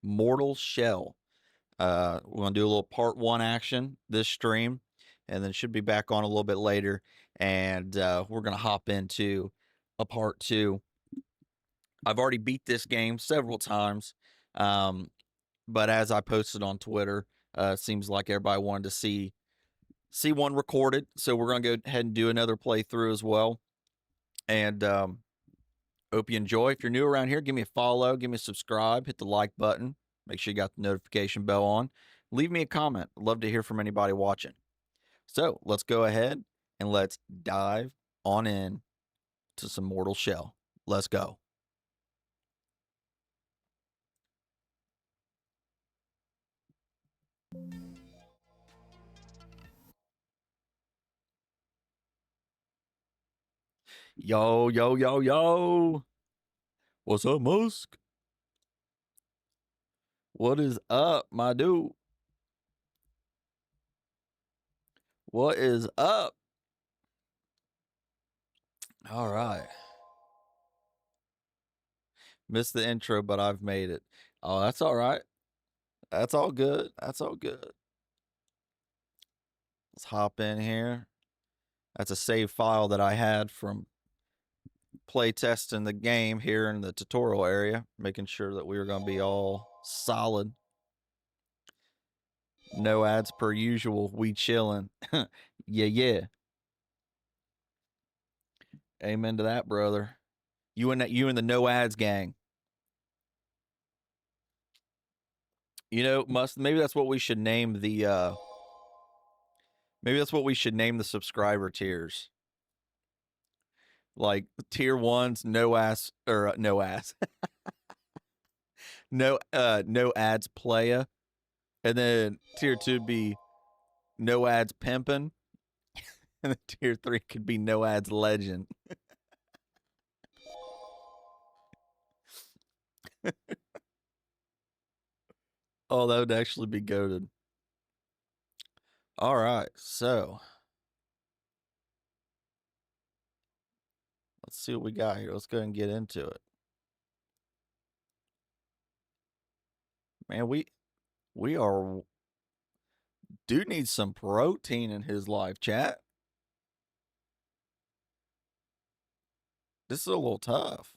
Mortal Shell. We're going to do a little part one action this stream, and then should be back on a little bit later. And we're going to hop into a part two. I've already beat this game several times, but as I posted on Twitter, it seems like everybody wanted to see one recorded. So we're going to go ahead and do another playthrough as well. And hope you enjoy. If you're new around here, give me a follow, give me a subscribe, hit the like button. Make sure you got the notification bell on. Leave me a comment. I'd love to hear from anybody watching. So let's go ahead and let's dive on in to some Mortal Shell. Let's go. Yo, yo, yo, yo. What's up, Musk? What is up, my dude? What is up? All right. Missed the intro, but I've made it. Oh, that's all right. That's all good. That's all good. Let's hop in here. That's a save file that I had from play testing the game here in the tutorial area, making sure that we were going to be all solid. No ads per usual. We chilling. Yeah. Amen to that, brother. You and the no ads gang. You know, maybe that's what we should name the maybe that's what we should name the subscriber tiers. Like tier 1's no ass or no ass. no ads playa. And then tier 2 be no ads pimpin'. And then tier 3 could be no ads legend. Oh, that would actually be goated. All right, so let's see what we got here. Let's go ahead and get into it. Man, we are... Dude needs some protein in his life, chat. This is a little tough.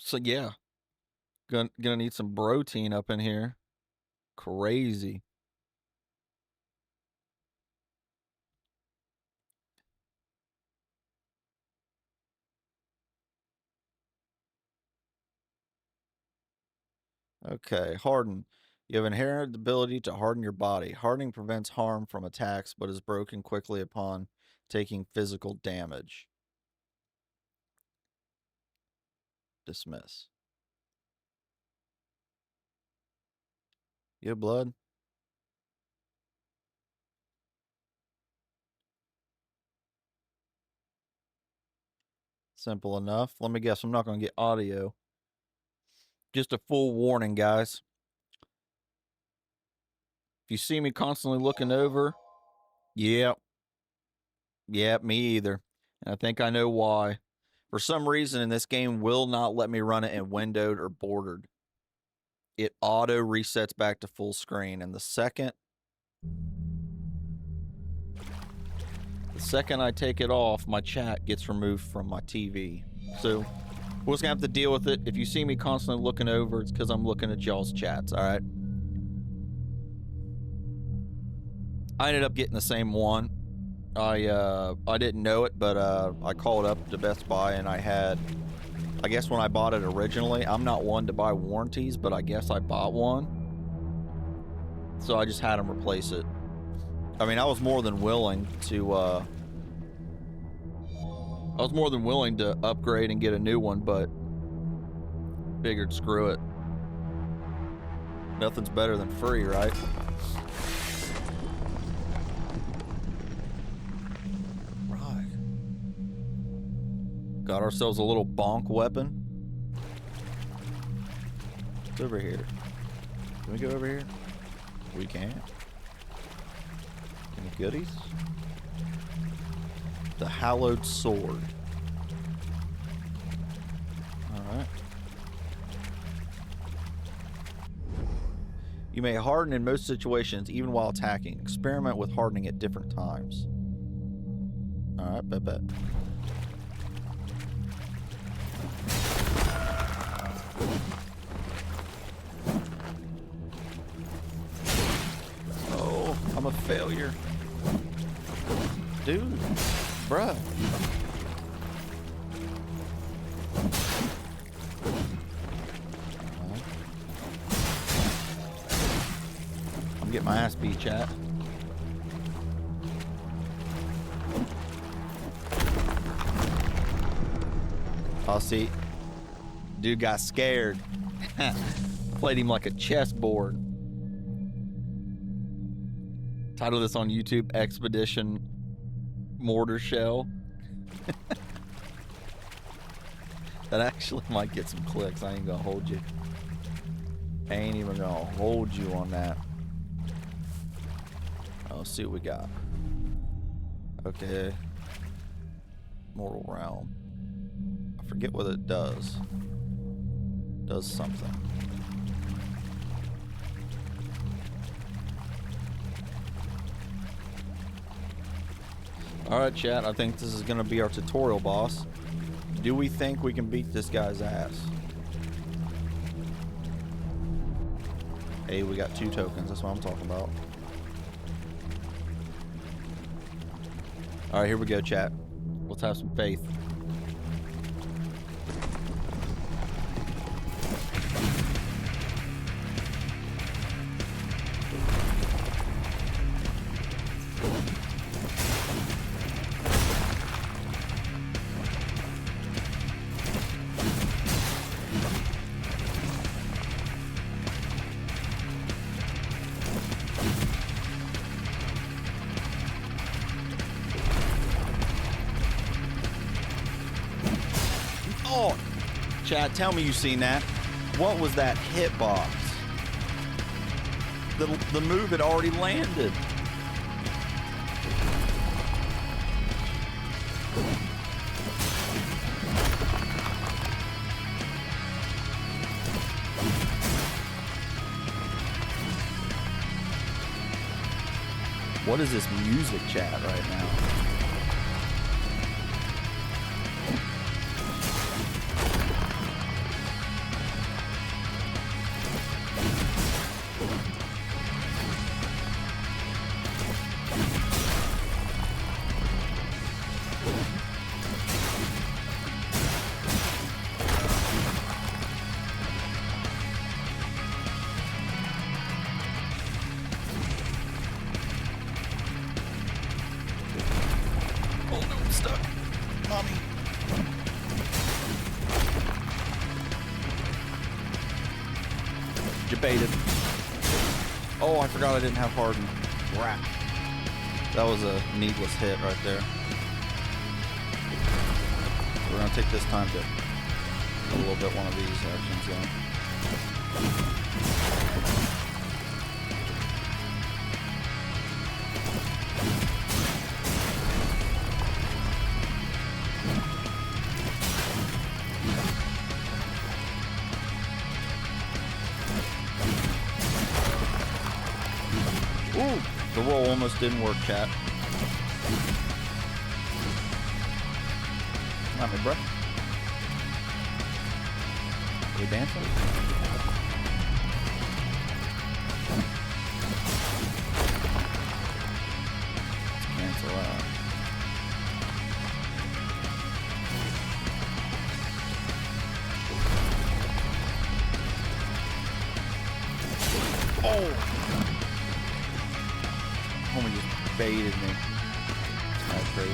So yeah, gonna need some protein up in here. Crazy. Okay, harden. You have inherent ability to harden your body. Hardening prevents harm from attacks, but is broken quickly upon taking physical damage. Dismiss. You have blood? Simple enough. Let me guess, I'm not going to get audio. Just a full warning, guys. If you see me constantly looking over, yep, me either. And I think I know why. For some reason, in this game, will not let me run it in windowed or bordered. It auto resets back to full screen, and the second I take it off, my chat gets removed from my TV. So we're just gonna have to deal with it. If you see me constantly looking over, it's because I'm looking at y'all's chats. All right. I ended up getting the same one. I didn't know it, but I called up to Best Buy and I guess when I bought it originally, I'm not one to buy warranties, but I guess I bought one. So I just had them replace it. I mean, I was more than willing to upgrade and get a new one, but figured screw it. Nothing's better than free, right? Right. Got ourselves a little bonk weapon. It's over here. Can we go over here? We can. Any goodies? The Hallowed Sword. You may harden in most situations, even while attacking. Experiment with hardening at different times. Alright, bet. Oh, I'm a failure. Dude, bruh. I'm getting my ass beat, chat. Oh, see. Dude got scared. Played him like a chessboard. Title this on YouTube, Expedition Mortar Shell. That actually might get some clicks. I ain't gonna hold you. I ain't even gonna hold you on that. Let's see what we got. Okay. Mortal Realm. I forget what it does. Does something. Alright, chat. I think this is gonna be our tutorial boss. Do we think we can beat this guy's ass? Hey, we got 2 tokens. That's what I'm talking about. Alright, here we go, chat. Let's have some faith. Oh, chat, tell me you've seen that. What was that hitbox? The move had already landed. What is this music chat right now? Baited. Oh, I forgot I didn't have hardened. Crap. That was a needless hit right there. We're gonna take this time to a little bit one of these actions in. The roll almost didn't work, chat. Come on, me, bro. Are we dancing? Cancel out. Oh! Homie just baited me. That's crazy.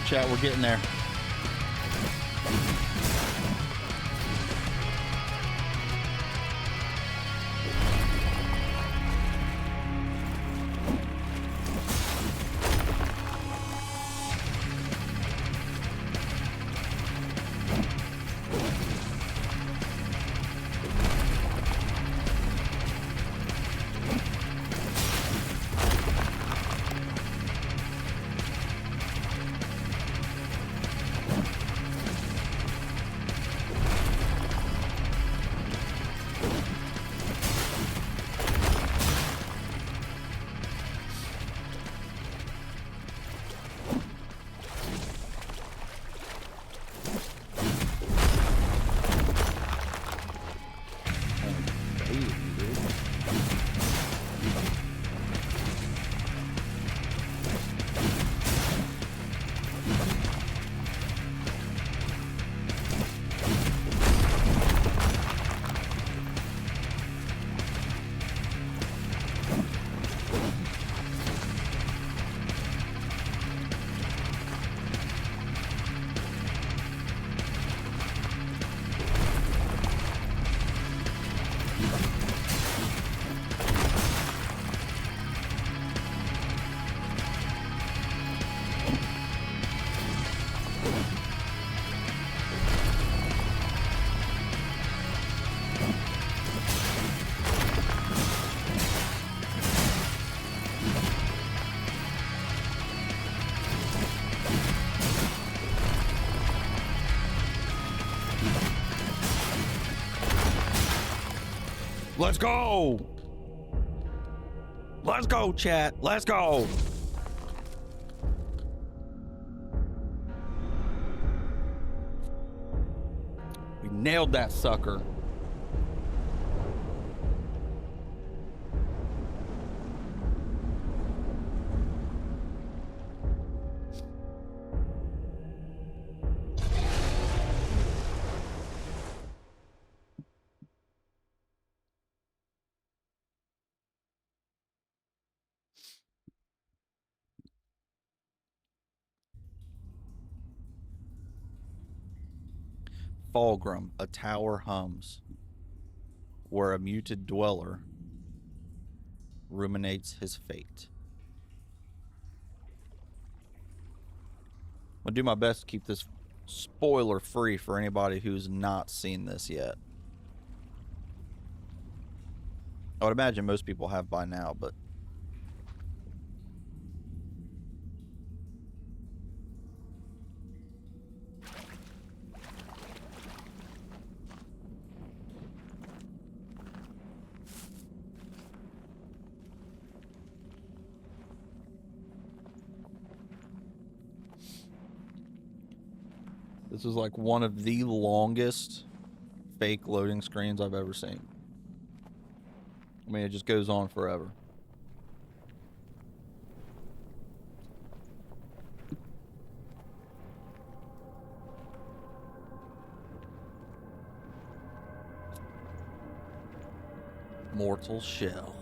chat. We're getting there. Let's go. Let's go, chat. Let's go. We nailed that sucker. Fulgrim, a tower hums, where a muted dweller ruminates his fate. I'll do my best to keep this spoiler free for anybody who's not seen this yet. I would imagine most people have by now, but this is like one of the longest fake loading screens I've ever seen. I mean, it just goes on forever. Mortal Shell.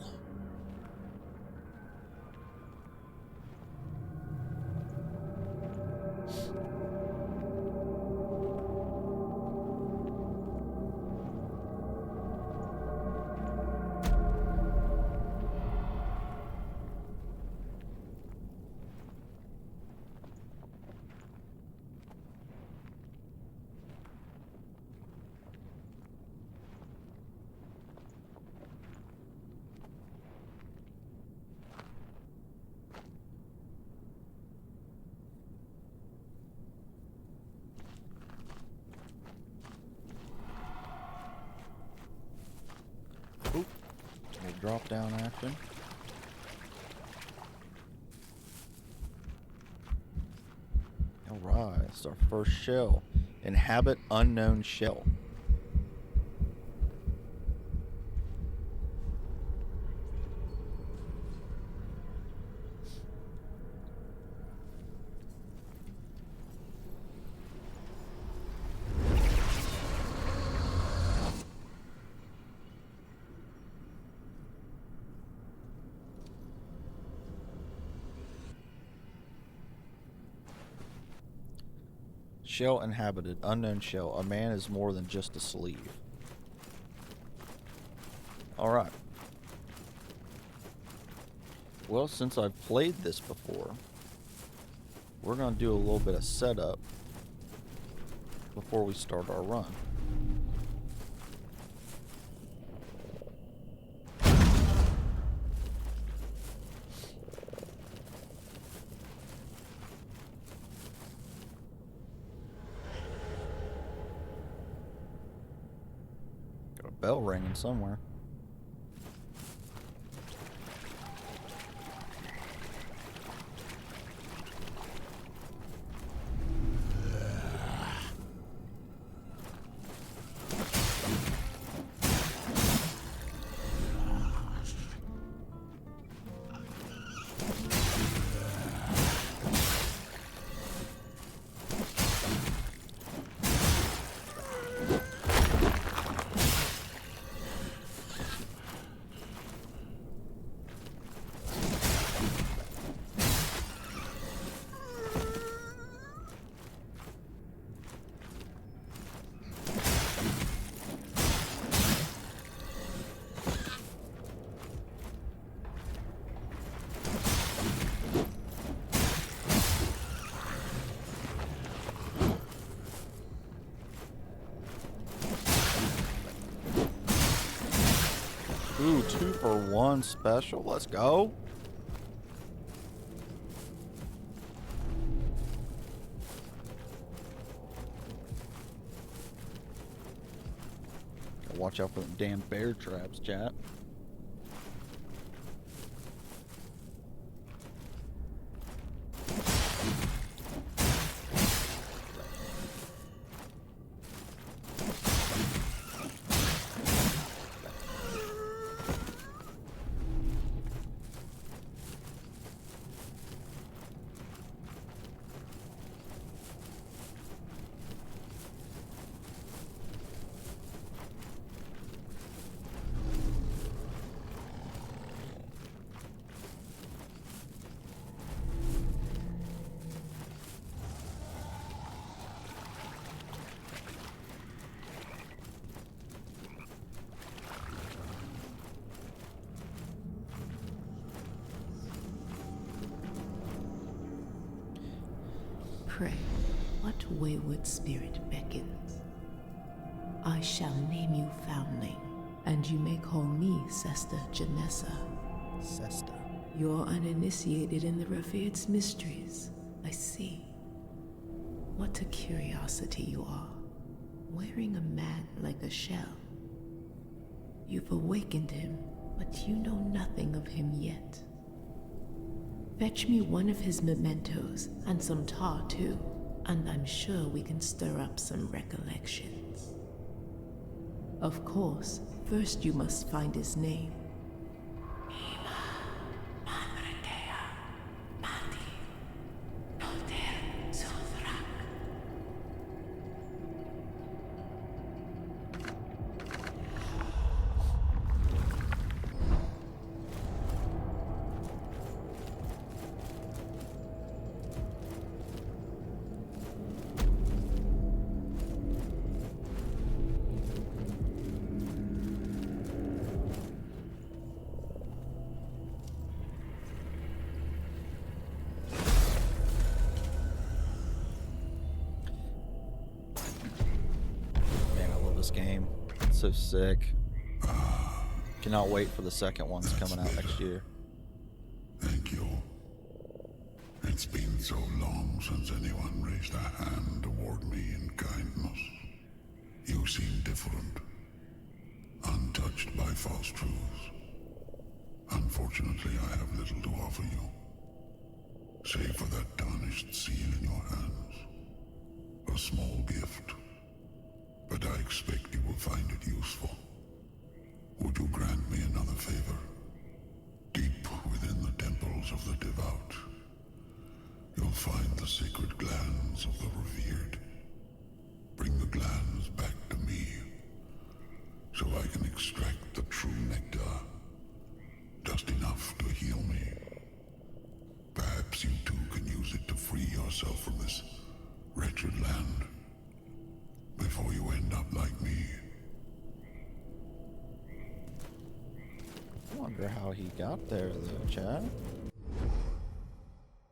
Oop. Little drop down action. Alright, it's our first shell. Inhabit unknown shell. Shell inhabited. Unknown shell. A man is more than just a sleeve. Alright. Well, since I've played this before, we're going to do a little bit of setup before we start our run. Got a bell ringing somewhere. Ooh, 2-for-1 special. Let's go. Gotta watch out for them damn bear traps, chat. Pray, what wayward spirit beckons? I shall name you Foundling, and you may call me Sesta Janessa. Sesta. You're uninitiated in the Revered's mysteries, I see. What a curiosity you are, wearing a man like a shell. You've awakened him, but you know nothing of him yet. Fetch me one of his mementos, and some tar too, and I'm sure we can stir up some recollections. Of course, first you must find his name. This game. It's so sick. Cannot wait for the second one's coming out next year. Thank you. It's been so long since anyone raised a hand toward me in kindness. You seem different, untouched by false truths. Unfortunately, I have little to offer you, save for that tarnished seal in your hands. A small gift, but I expect you will find it useful. Would you grant me another favor? Deep within the temples of the devout, you'll find the sacred glands of the revered. Bring the glands back to me, so I can extract the true nectar, just enough to heal me. Perhaps you too can use it to free yourself from this wretched land. wonder how he got there, though, Chad.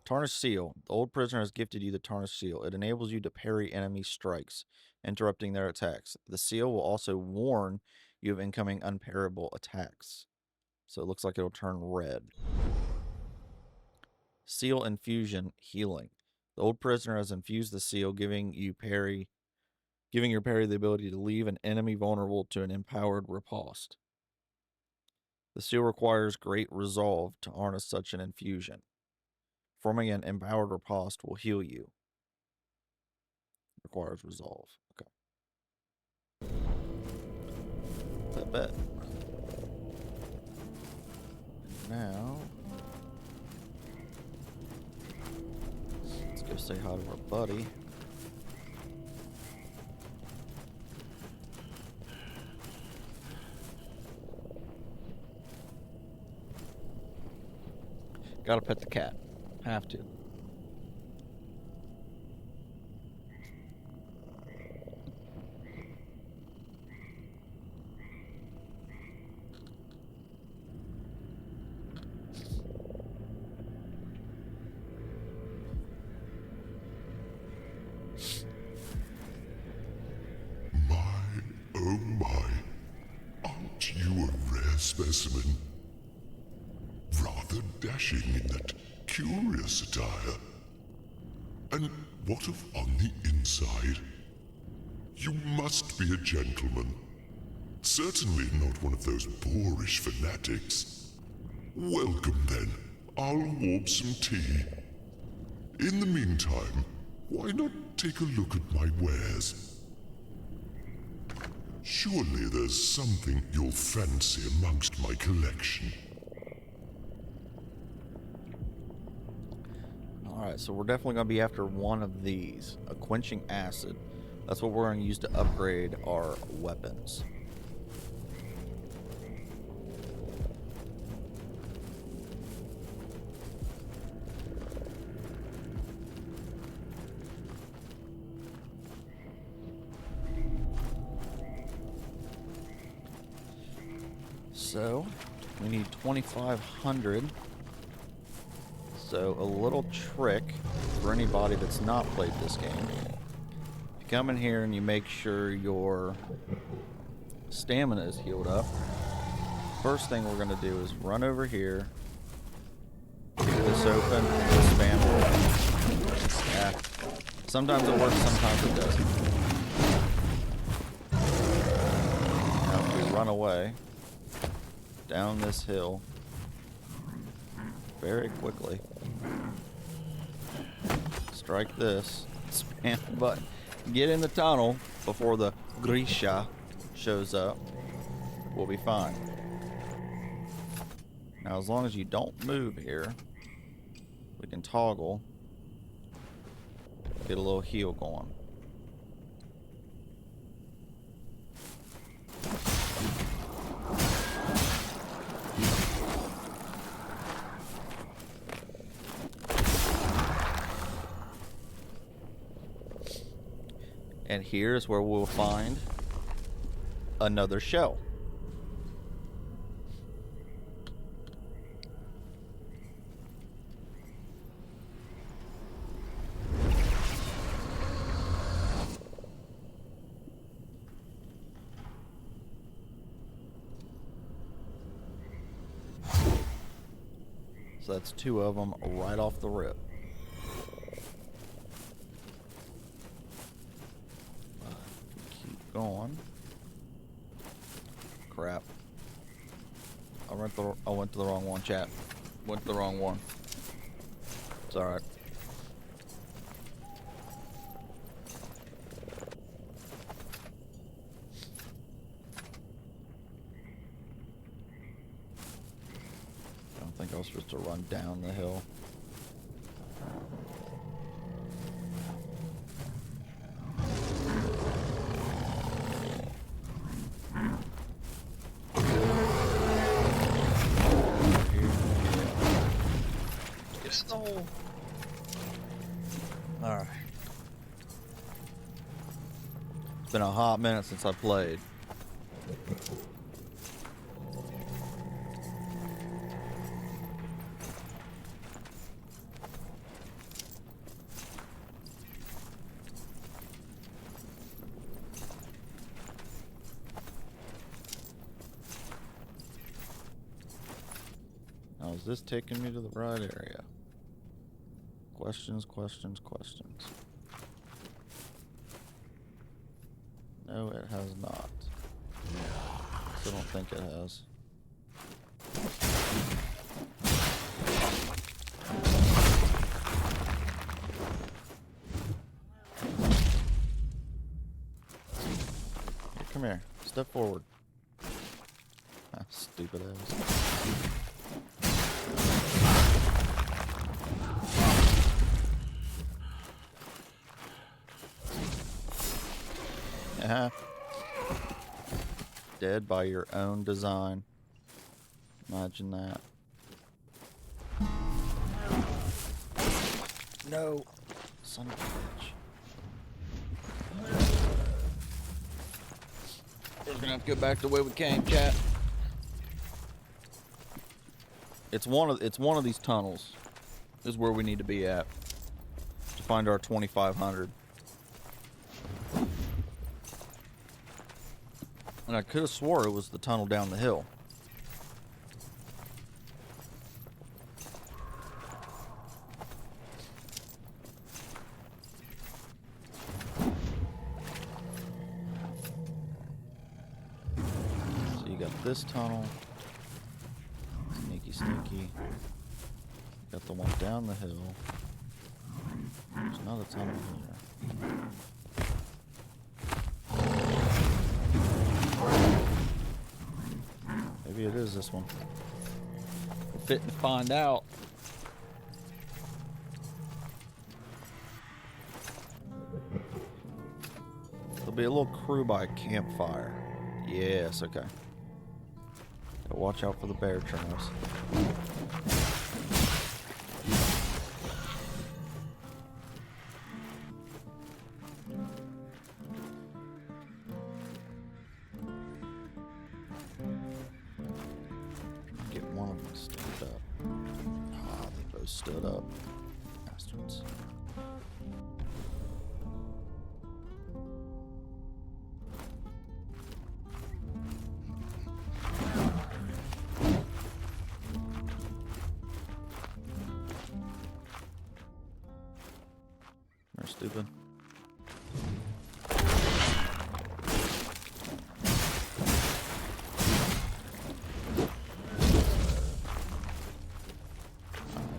Tarnished Seal. The old prisoner has gifted you the Tarnished Seal. It enables you to parry enemy strikes, interrupting their attacks. The seal will also warn you of incoming unparryable attacks. So it looks like it'll turn red. Seal Infusion Healing. The old prisoner has infused the seal, giving your parry the ability to leave an enemy vulnerable to an empowered riposte. The seal requires great resolve to harness such an infusion. Forming an empowered riposte will heal you. Requires resolve. Okay. I bet. Now, let's go say hi to our buddy. Gotta pet the cat. Have to. My, oh my, aren't you a rare specimen? Rather dashing in that curious attire. And what of on the inside? You must be a gentleman. Certainly not one of those boorish fanatics. Welcome then. I'll warp some tea. In the meantime, why not take a look at my wares? Surely there's something you'll fancy amongst my collection. Alright, so we're definitely going to be after one of these. A quenching acid. That's what we're going to use to upgrade our weapons. So, we need 2,500. So, a little trick for anybody that's not played this game. You come in here and you make sure your stamina is healed up. First thing we're going to do is run over here, get this open, and spam it. Yeah. Sometimes it works, sometimes it doesn't. Now, if we run away down this hill very quickly, strike this, spam the button, get in the tunnel before the Grisha shows up, we'll be fine. Now, as long as you don't move here, we can toggle, get a little heal going. And here's where we'll find another shell. So that's two of them right off the rip. Keep going. Crap. I went to the wrong one, chat. Went to the wrong one. It's alright. I don't think I was supposed to run down the hill. No. Alright. It's been a hot minute since I played. Now, is this taking me to the right area? Questions, questions, questions. No, it has not. Still don't think it has. Here, come here. Step forward. Ah, stupid ass. Dead by your own design. Imagine that. No. Son of a bitch. We're gonna have to go back the way we came, chat. It's one of these tunnels. Is where we need to be at to find our 2500. And I could have swore it was the tunnel down the hill. So you got this tunnel. Sneaky, sneaky. Got the one down the hill. There's not a tunnel here. Maybe it is this one. We're fitting to find out. There'll be a little crew by a campfire. Yes, okay. Gotta watch out for the bear traps. Get one of them stood up. Ah, they both stood up. Bastards. They're stupid.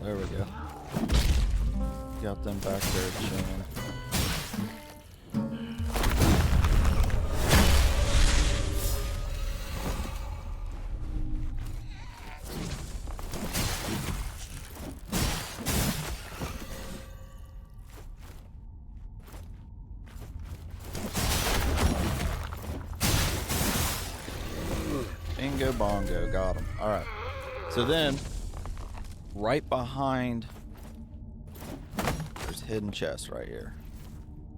There we go. Got them back there chilling. Bingo bongo, got him. All right. So then, right behind, there's hidden chest right here.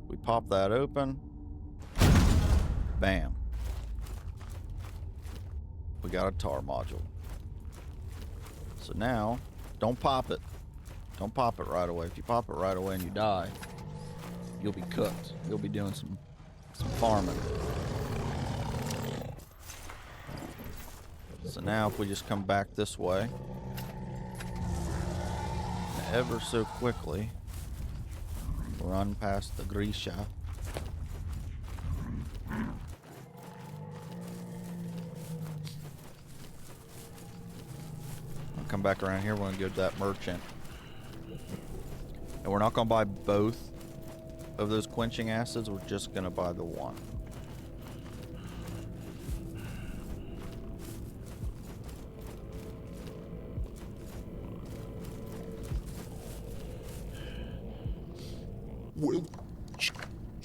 We pop that open. Bam. We got a tar module. So now, don't pop it. Don't pop it right away. If you pop it right away and you die, you'll be cooked. You'll be doing some farming. So now if we just come back this way, ever so quickly, run past the Grisha. I'll come back around here, we're gonna go to that merchant. And we're not gonna buy both of those quenching acids, we're just gonna buy the one. Well,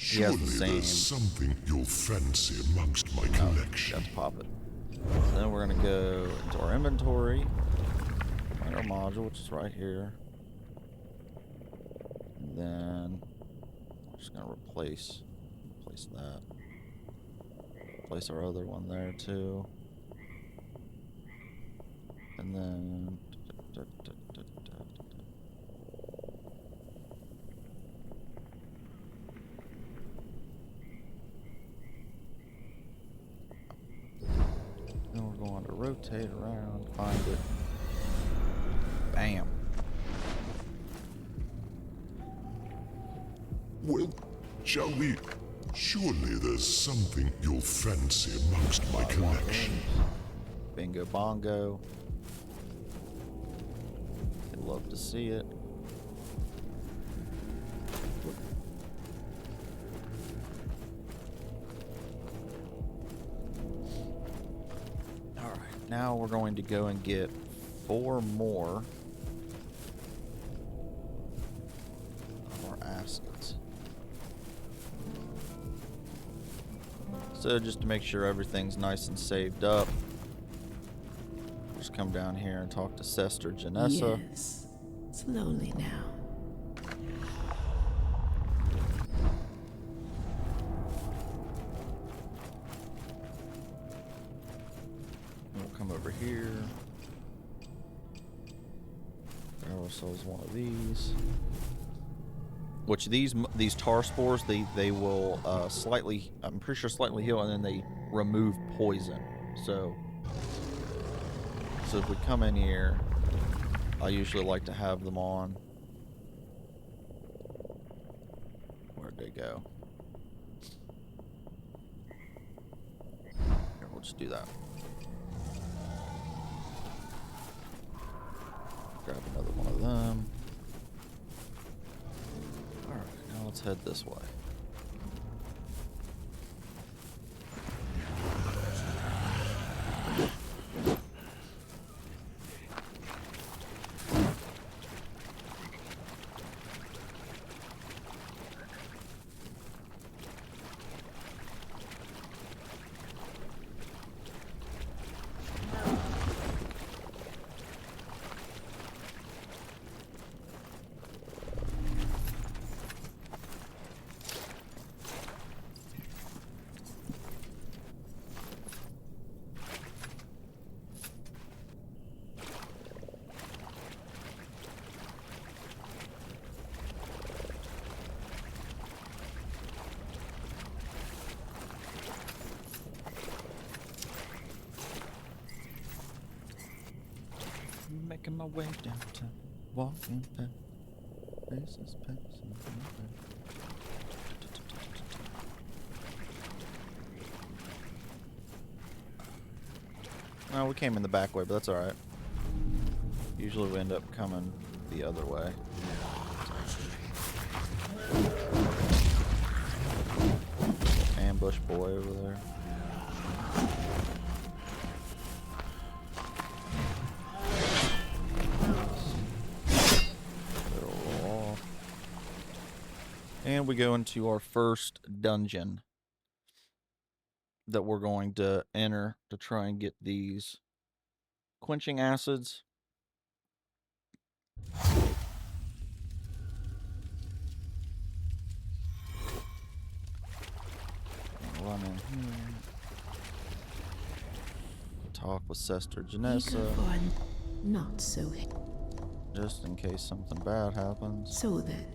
He has surely the same. there's something you'll fancy amongst my collection. Let's pop it. So then we're gonna go into our inventory, find our module, which is right here. And then I'm just gonna replace that. Place our other one there too. And then then we're going to rotate around, find it. Bam. Well, shall we? Surely there's something you'll fancy amongst my collection. Bingo bongo. I'd love to see it. Alright, now we're going to go and get 4 more of our acids. So just to make sure everything's nice and saved up, just come down here and talk to Sester Janessa. Yes. Slowly now. We'll come over here. Grab ourselves one of these. Which these tar spores, they will slightly, I'm pretty sure slightly heal, and then they remove poison. So if we come in here, I usually like to have them on. Where'd they go? Here, we'll just do that. Grab another one of them. Alright, now let's head this way. Making my way downtown, walking past faces passing by. Well, we came in the back way, but that's alright. Usually we end up coming the other way. Ambush boy over there. And we go into our first dungeon that we're going to enter to try and get these quenching acids. Run in here. Talk with Sester Janessa. Eager for a not so. Just in case something bad happens. So then.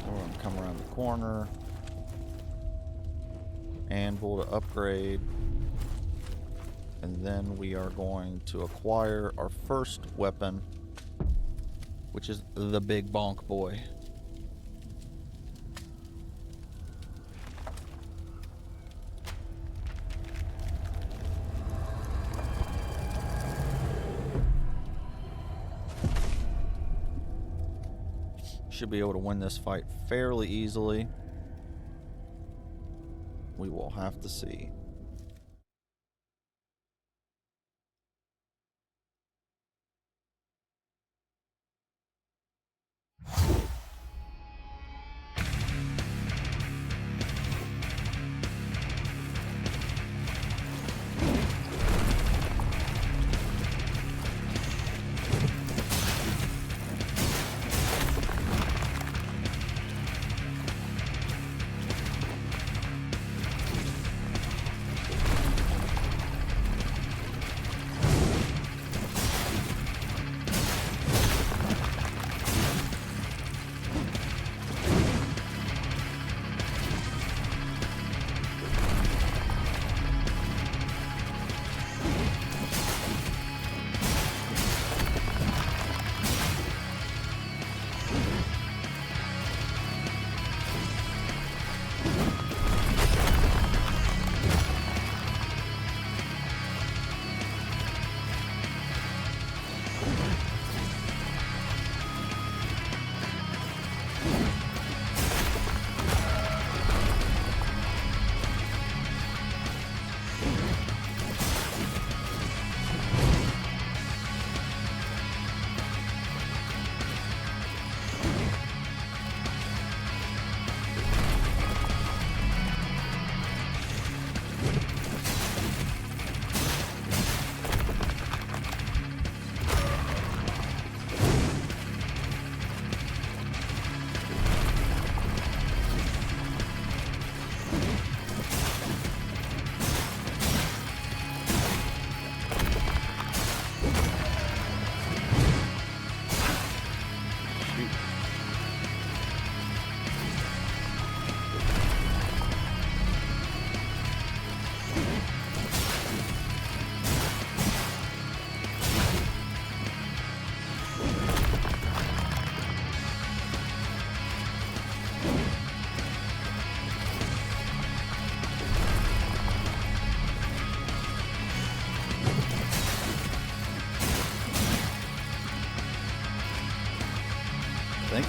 We're going to come around the corner. Anvil to upgrade. And then we are going to acquire our first weapon, which is the big bonk boy. Should be able to win this fight fairly easily. We will have to see.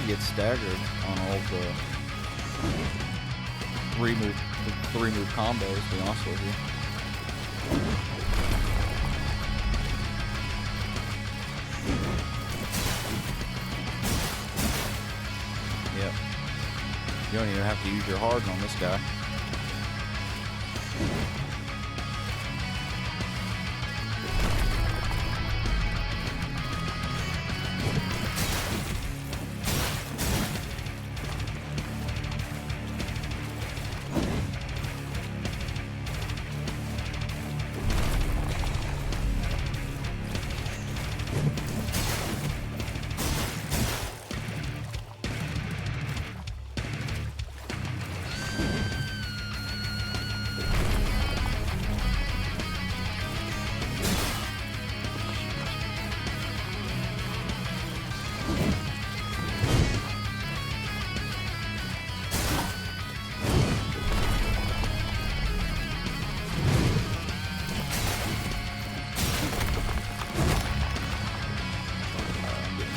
can get staggered on all the three move combos, to be honest with you. Yep. You don't even have to use your harden on this guy.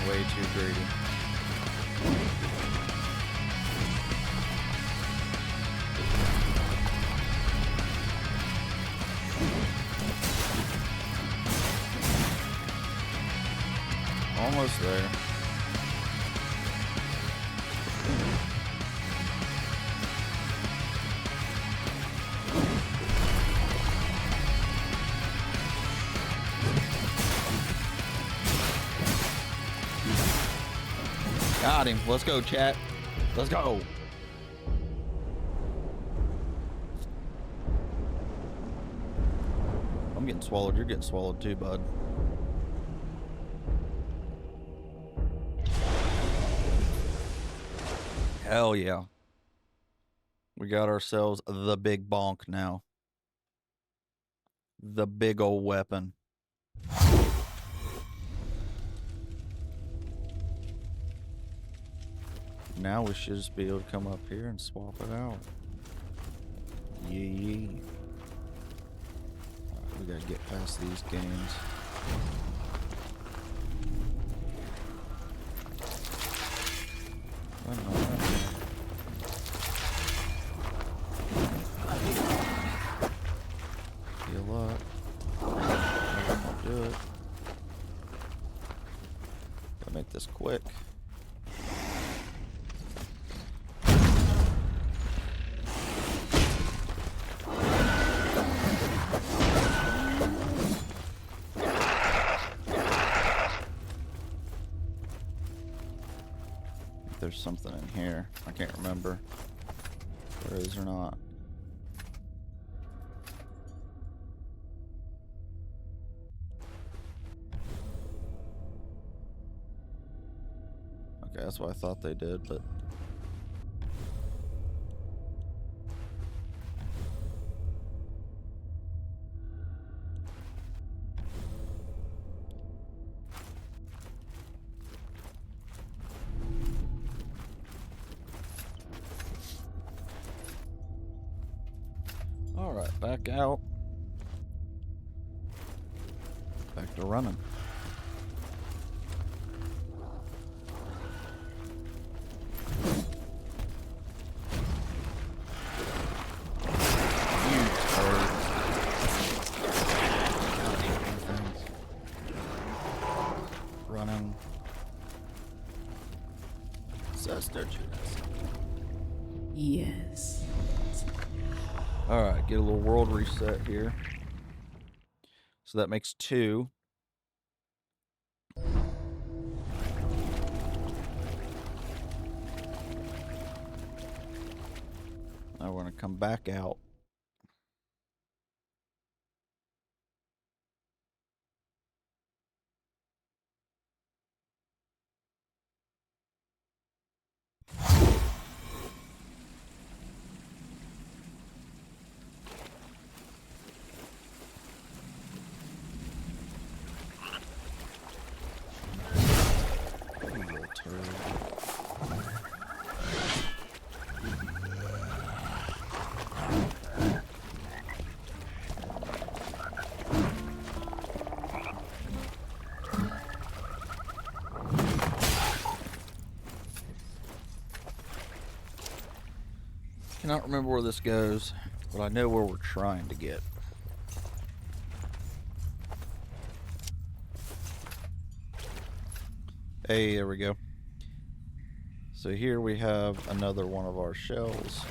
Way too greedy. Almost there. Got him. Let's go, chat. Let's go. I'm getting swallowed. You're getting swallowed too, bud. Hell yeah. We got ourselves the big bonk now. The big old weapon. Now we should just be able to come up here and swap it out. Yeah. Alright, we gotta get past these games. Run, run, run. Heal up. I'll do it. Gotta make this quick. There's something in here. I can't remember if there is or not. Okay, that's what I thought they did, but alright, back out. Back to running. Running. Sister Judas. Yes. Alright, get a little world reset here. So that makes 2. Now we're going to come back out. Cannot remember where this goes, but I know where we're trying to get. Hey, there we go. So here we have another one of our shells.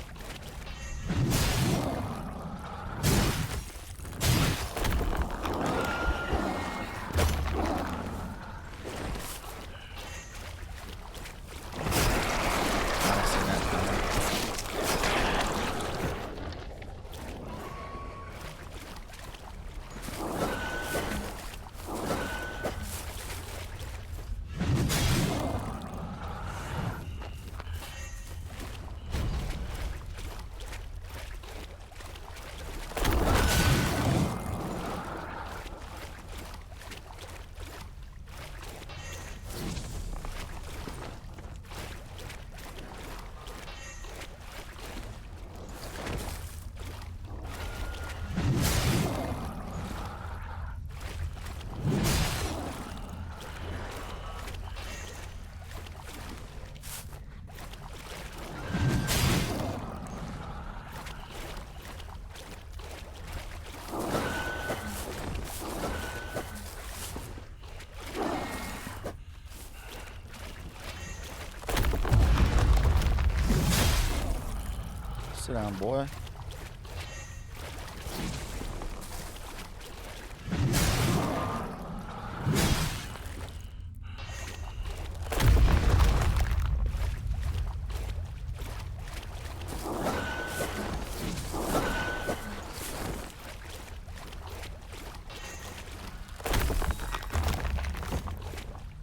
Sit down, boy.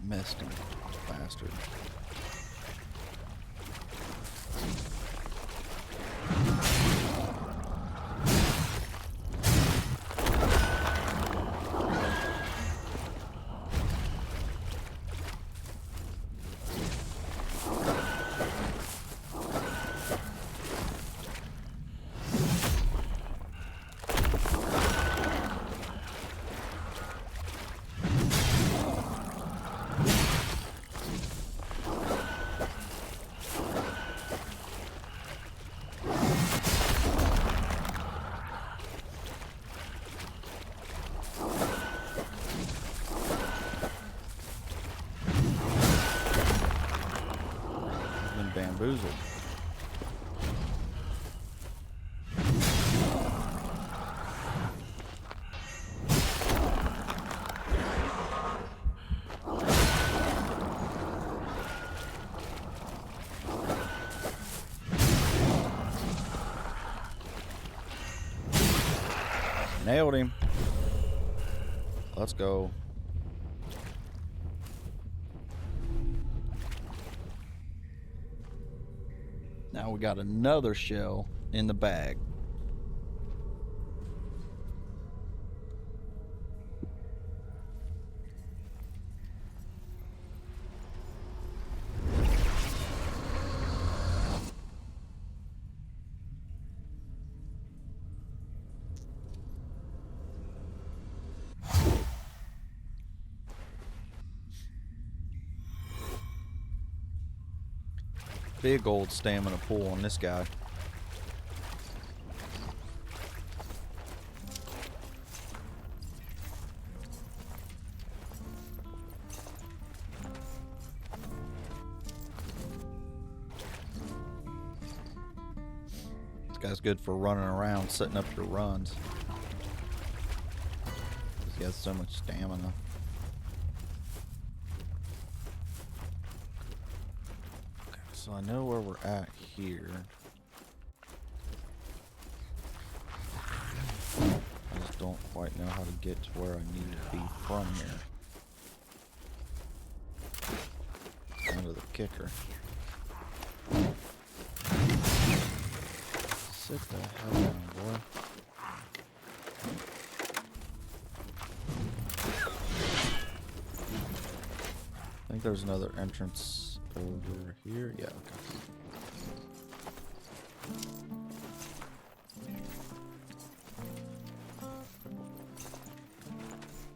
Missed him, bastard. Bamboozled. Nailed him. Let's go. Now we got another shell in the bag. Big old stamina pool on this guy. This guy's good for running around, setting up your runs. He has so much stamina. So I know where we're at here. I just don't quite know how to get to where I need to be from here. Down to the kicker. Sit the hell down, boy. I think there's another entrance over here. Yeah, okay.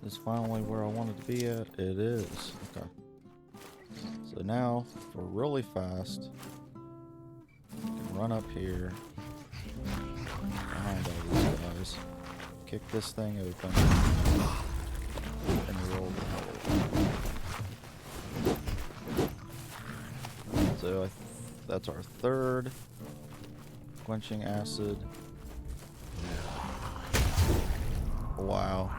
This is finally where I wanted to be at. It is. Okay. So now, if we're really fast, we can run up here. Behind all these guys. Kick this thing open. And roll the hole. So that's our third. Quenching acid. Wow.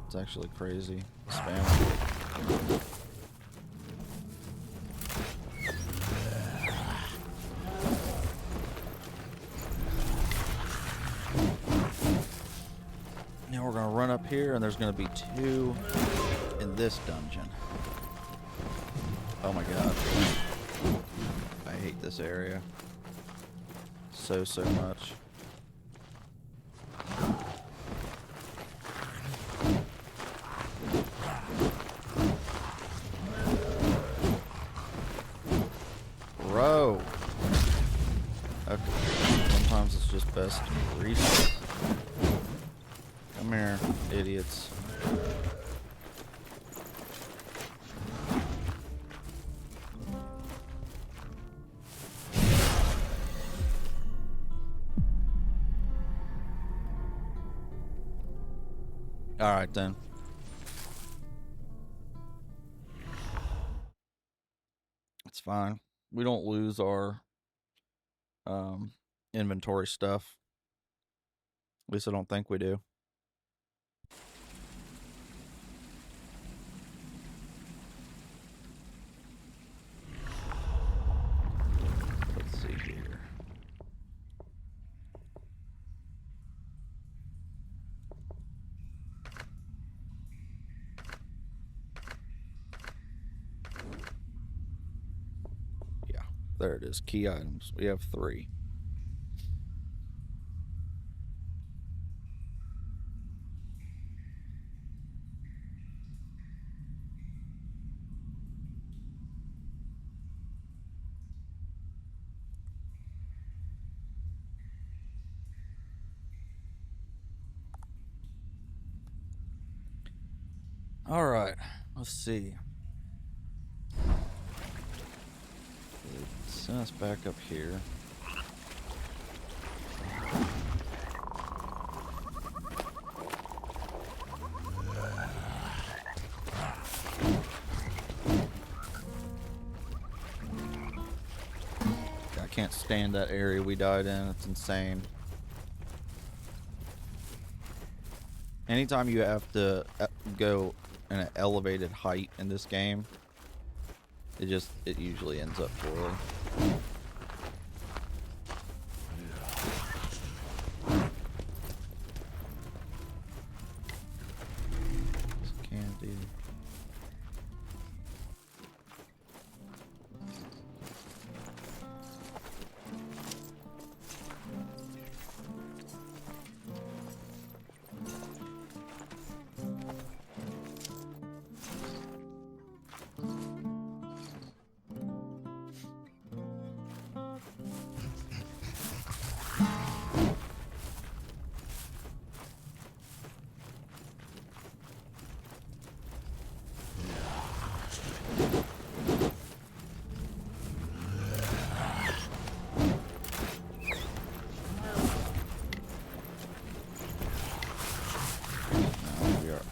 It's actually crazy. Spam it. Now we're gonna run up here, and there's gonna be 2 in this dungeon. Oh my god. I hate this area so much. Bro. Okay. Sometimes it's just best to reset. Come here, idiots. Alright then. It's fine. We don't lose our inventory stuff. At least I don't think we do. Let's see here. Yeah, there it is. Key items. We have 3. All right, let's see. Send us back up here. I can't stand that area we died in. It's insane. Anytime you have to go in an elevated height in this game, it usually ends up poorly. Candy.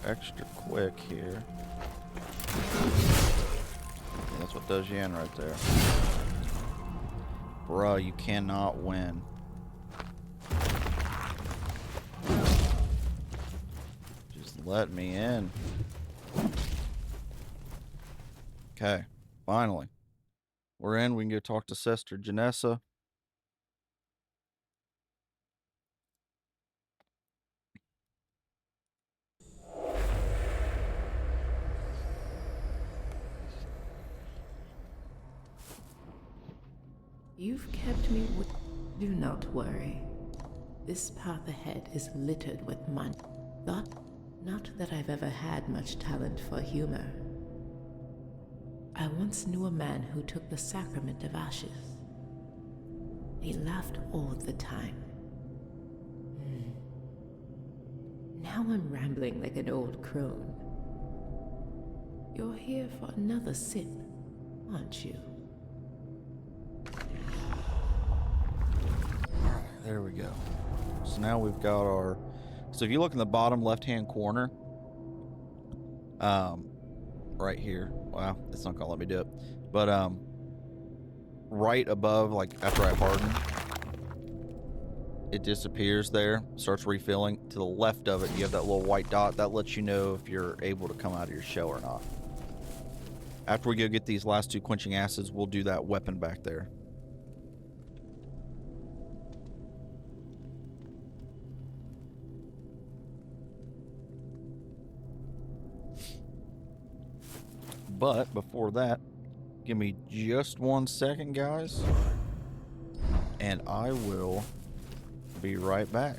Extra quick here. Yeah, that's what does you in right there. Bruh, you cannot win. Just let me in. Okay, finally. We're in. We can go talk to Sister Janessa. You've kept me with... Do not worry. This path ahead is littered with money. Not that I've ever had much talent for humor. I once knew a man who took the sacrament of ashes. He laughed all the time. Now I'm rambling like an old crone. You're here for another sip, aren't you? There we go. So now we've got our... So if you look in the bottom left-hand corner, right here. Wow, it's not gonna let me do it. But right above, like after I harden, it disappears there, starts refilling. To the left of it, you have that little white dot. That lets you know if you're able to come out of your shell or not. After we go get these last 2 quenching acids, we'll do that weapon back there. But before that, give me just 1 second, guys, and I will be right back.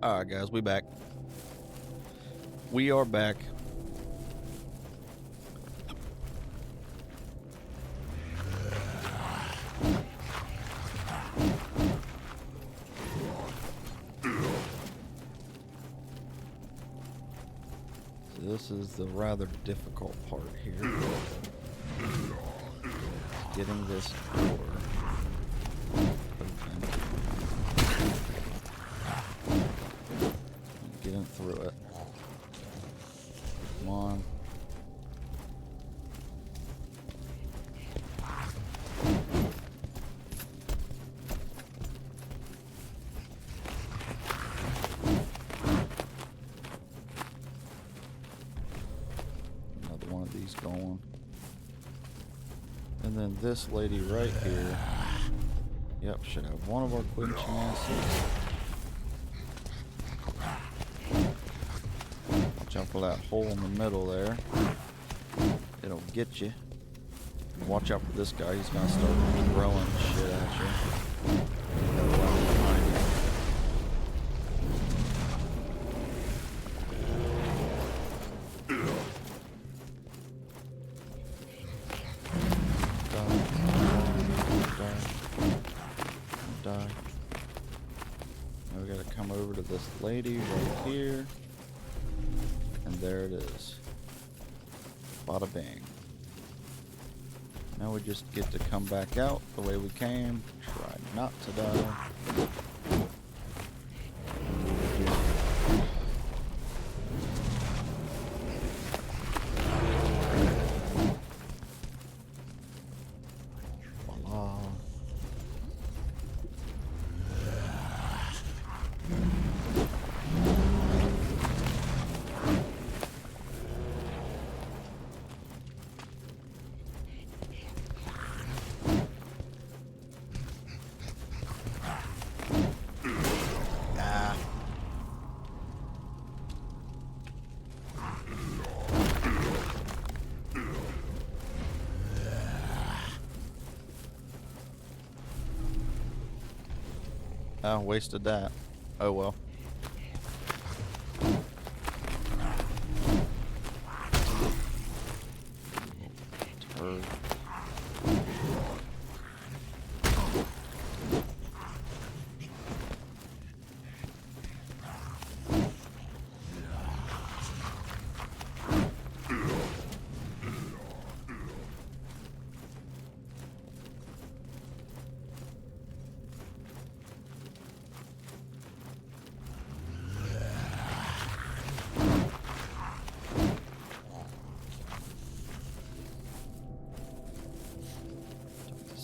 All right, guys, we back. We are back. So this is the rather difficult part here. Getting this door open. Getting through it. Come on. Another one of these going. And then this lady right here. Yep, should have one of our quenching acids. Watch out for that hole in the middle there. It'll get you. Watch out for this guy. He's gonna start throwing shit at you. Gotta run behind you. Die. Now we gotta come over to this lady right here. And there it is. Bada bang. Now we just get to come back out the way we came. Try not to die. Voila. Oh, wasted that. Oh well. Turd.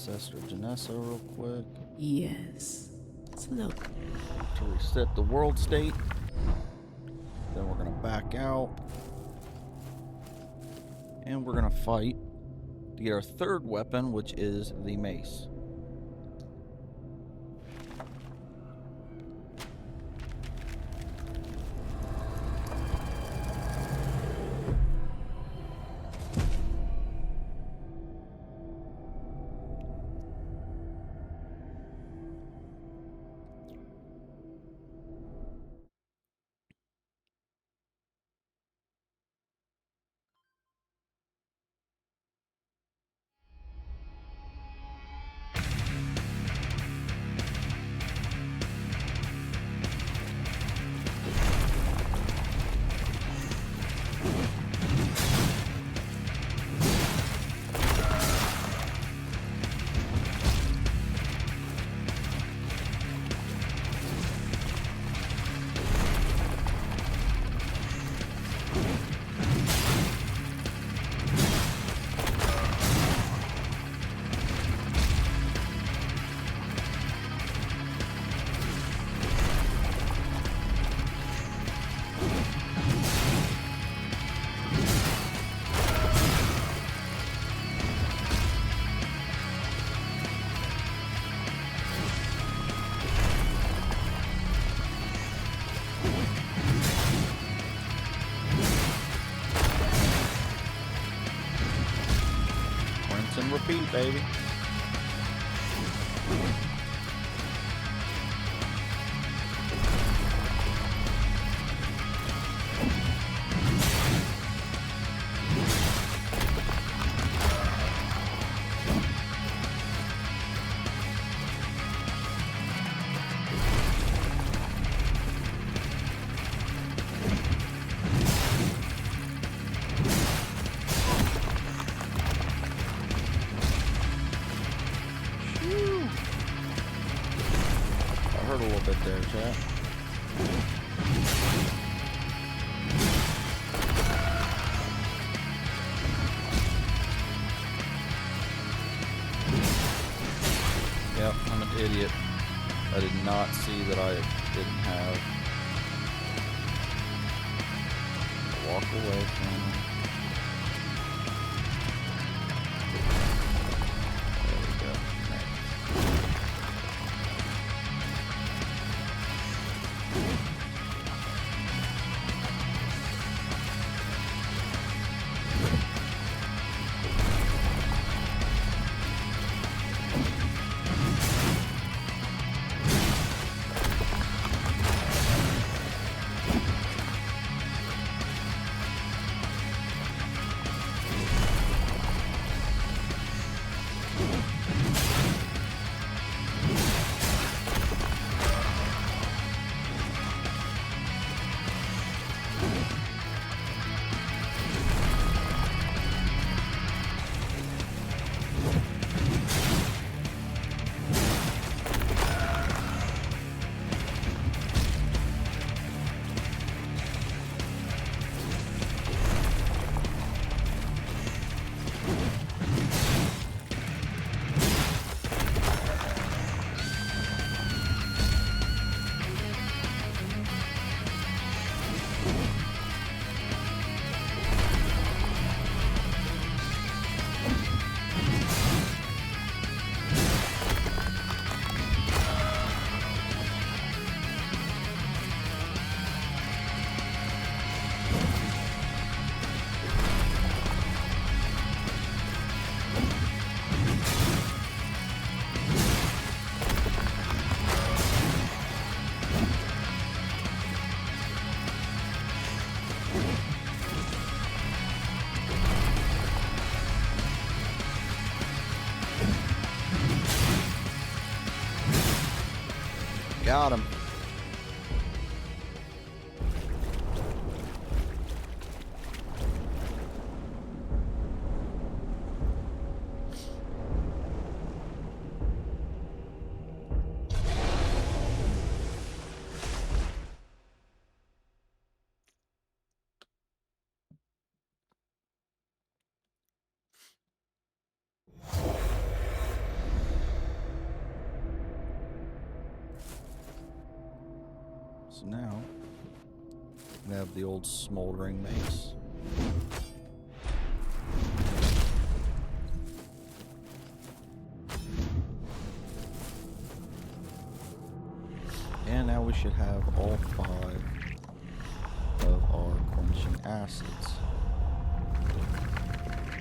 Ancestor Janessa real quick Yes. Slow. to reset the world state. Then we're gonna back out. And we're gonna fight to get our third weapon, which is the mace. Rinse and repeat, baby. I hurt a little bit there, chat. Yep, I'm an idiot. I did not see that I didn't have. Walk away from him. There we go. Right. Got him. So now we have the old smoldering mace. And now we should have all 5 of our quenching acids.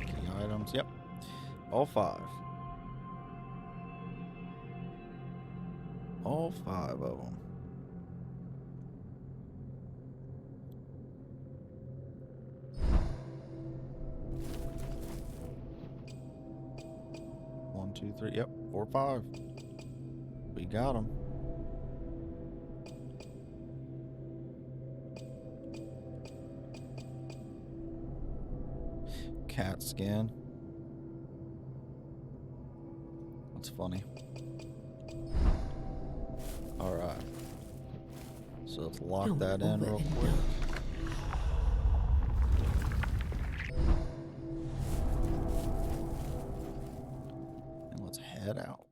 Key items, yep. All 5. All 5 of them. One, two, three. Yep, 4, 5. We got them. Cat skin. That's funny. Alright. So let's lock that in real quick. And let's head out.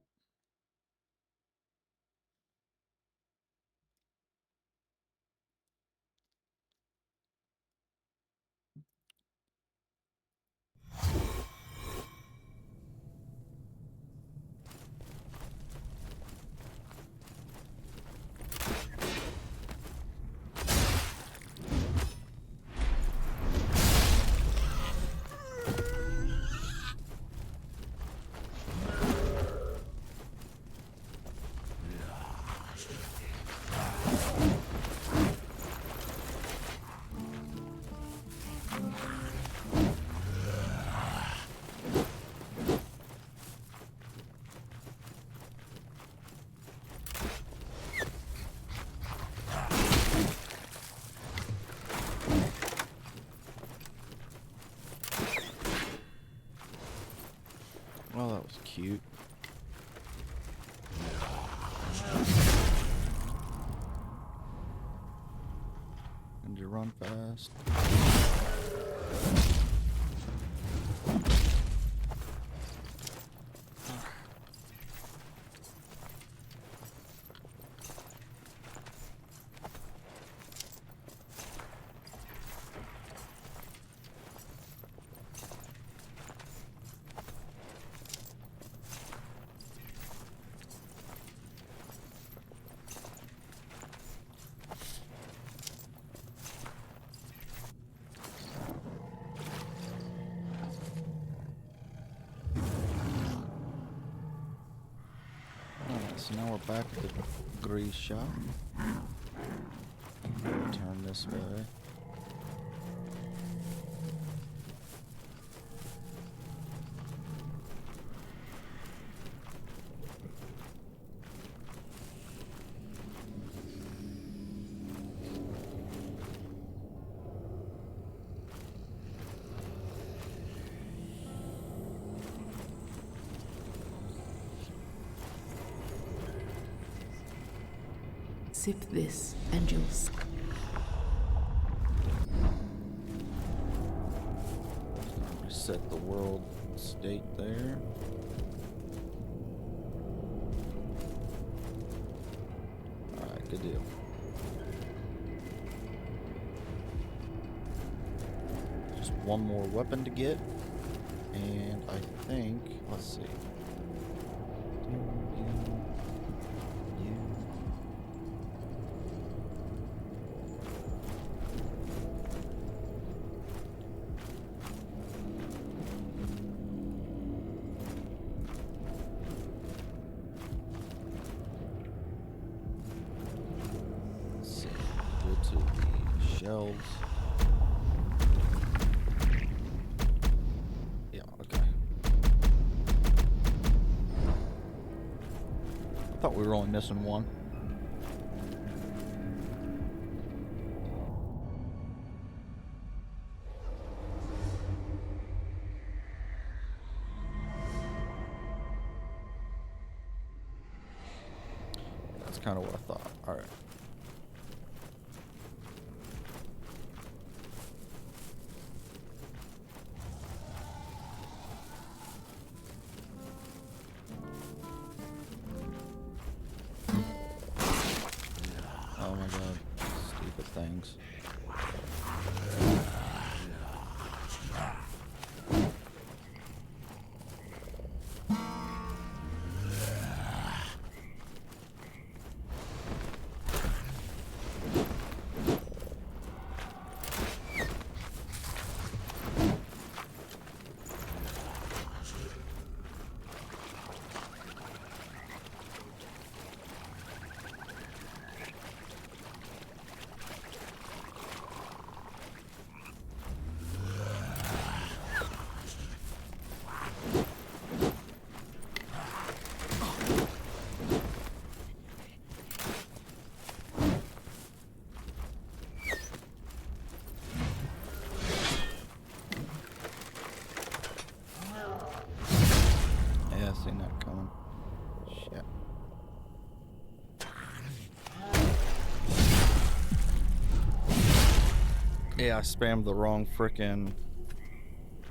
Well, that was cute. And you run fast. So now we're back at the grease shop. Turn this way. Sip this, and you'll... Reset the world state there. Alright, good deal. Just one more weapon to get. And I think, let's see. To the shelves. Yeah, okay. I thought we were only missing one. That's kind of what I thought. All right. Oh my god. things. Yeah, I seen that coming. Shit. Yeah, I spammed the wrong frickin'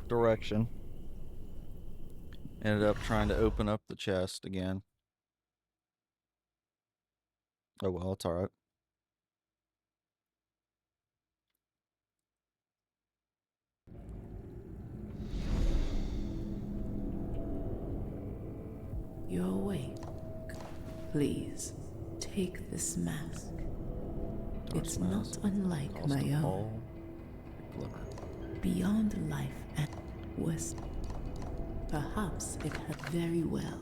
direction. Ended up trying to open up the chest again. Oh well, it's alright. You're awake. Please, take this mask. It's not unlike my own. Beyond life and west. Perhaps it had very well.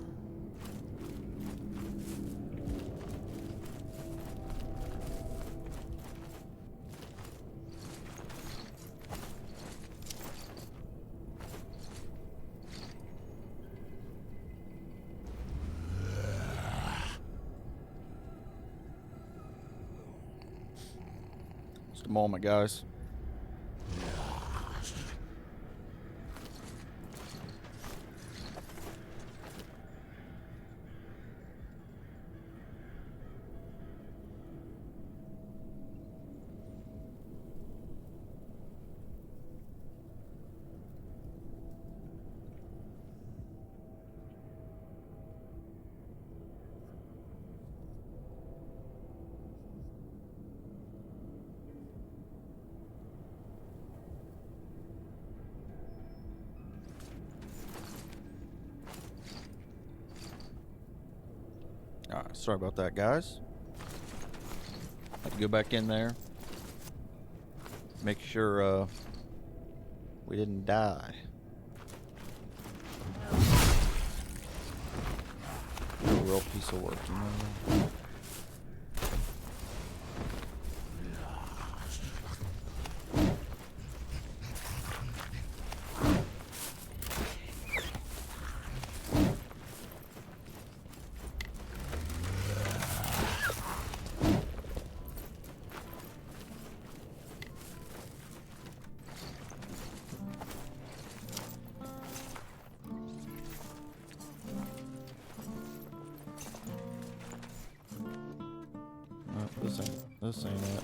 Just a moment, guys. Alright, sorry about that, guys. Had to go back in there. Make sure we didn't die. A real piece of work, you know. This ain't it.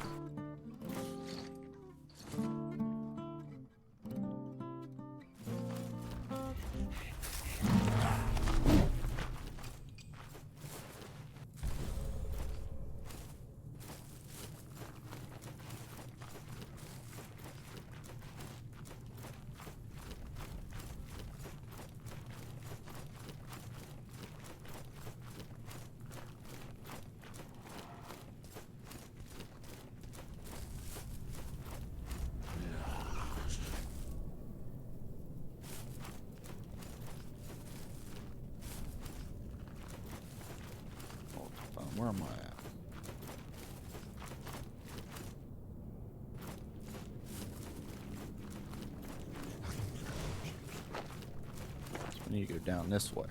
Where am I at? So we need to go down this way.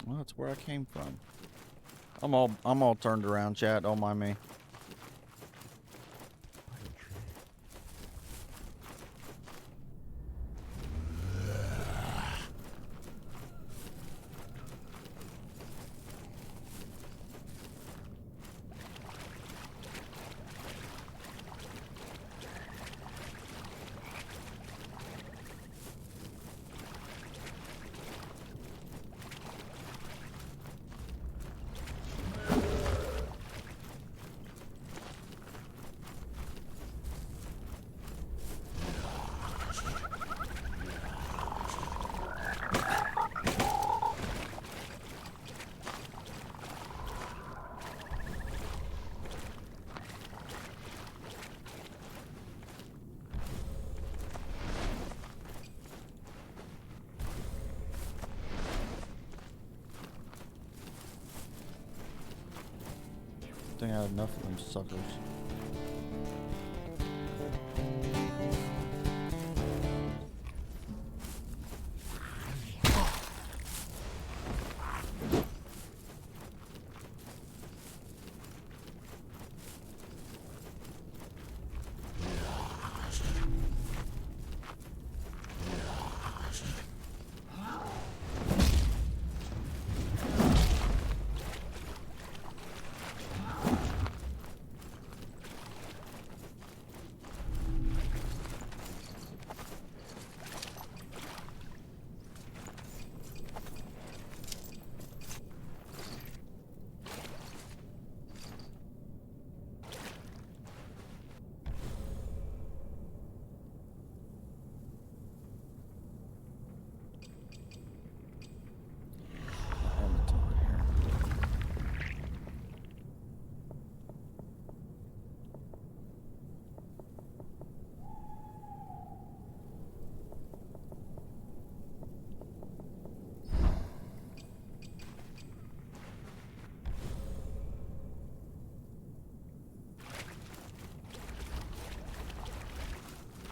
Well, that's where I came from. I'm all turned around, chat. Don't mind me. think I had enough of them suckers.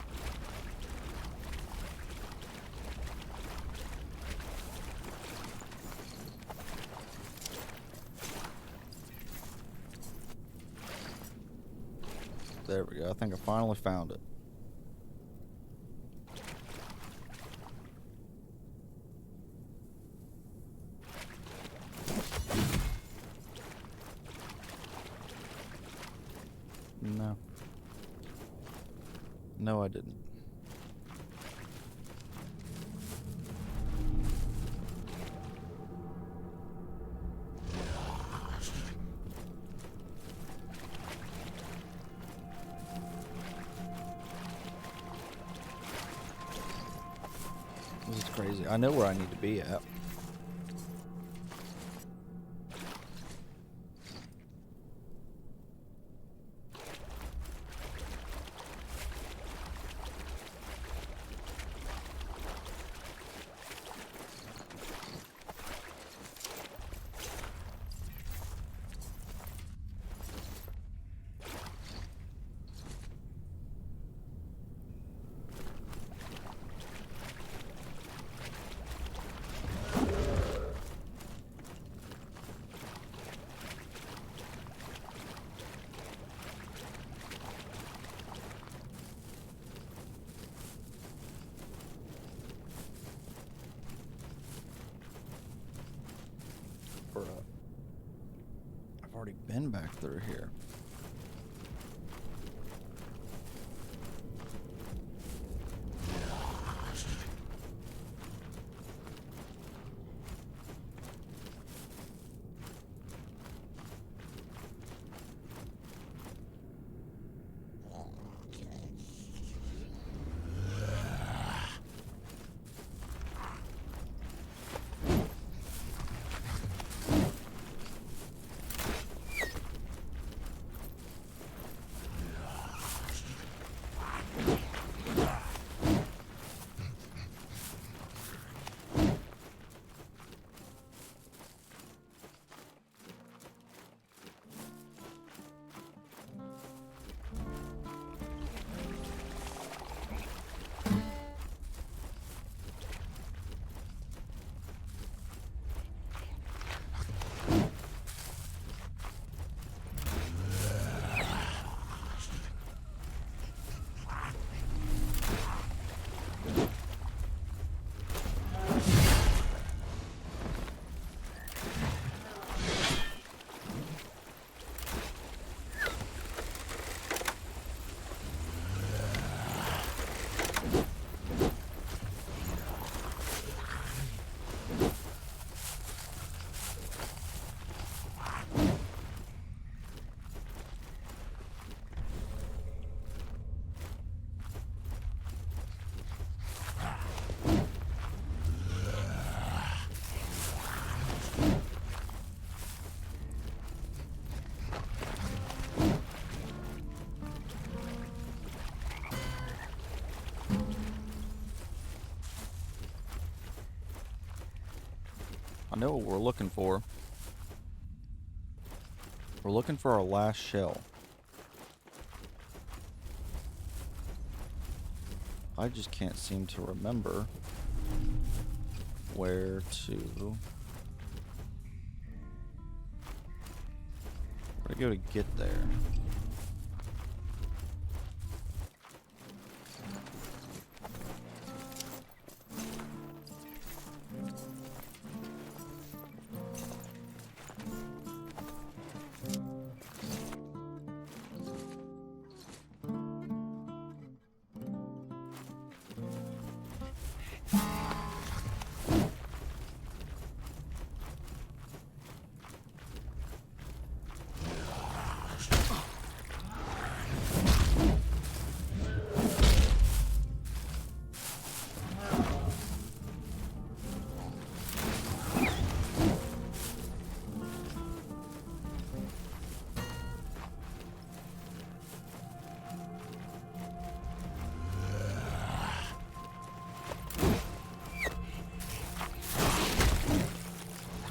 Inventory here. There we go. I think I finally found it. No. No, I didn't. This is crazy. I know where I need to be at. I've already been back through here. I know what we're looking for. We're looking for our last shell. I just can't seem to remember where to go to get there.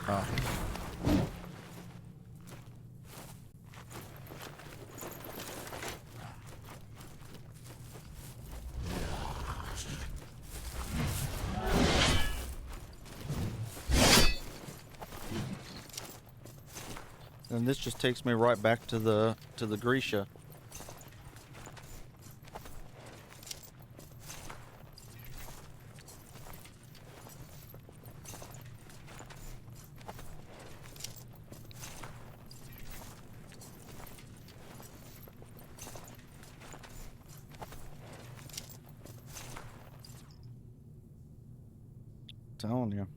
Oh. And this just takes me right back to the Grisha. Telling you.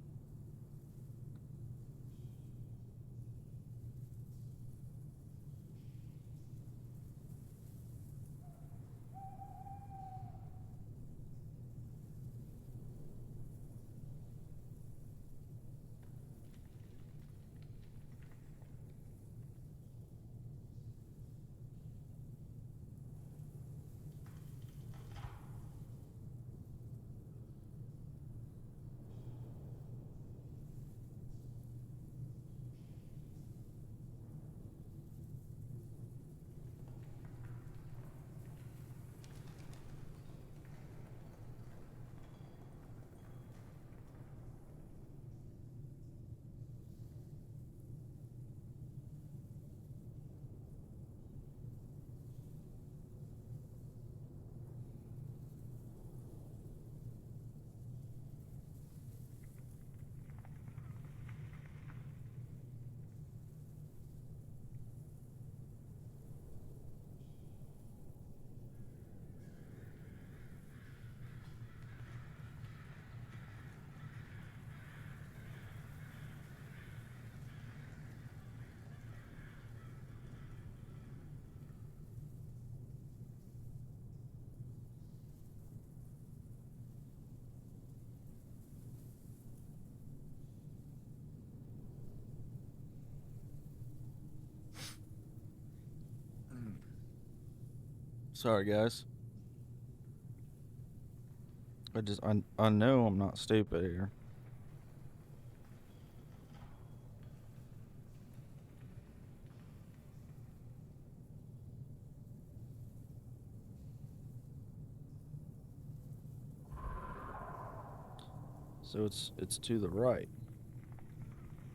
Sorry, guys. I know I'm not stupid here. So it's to the right.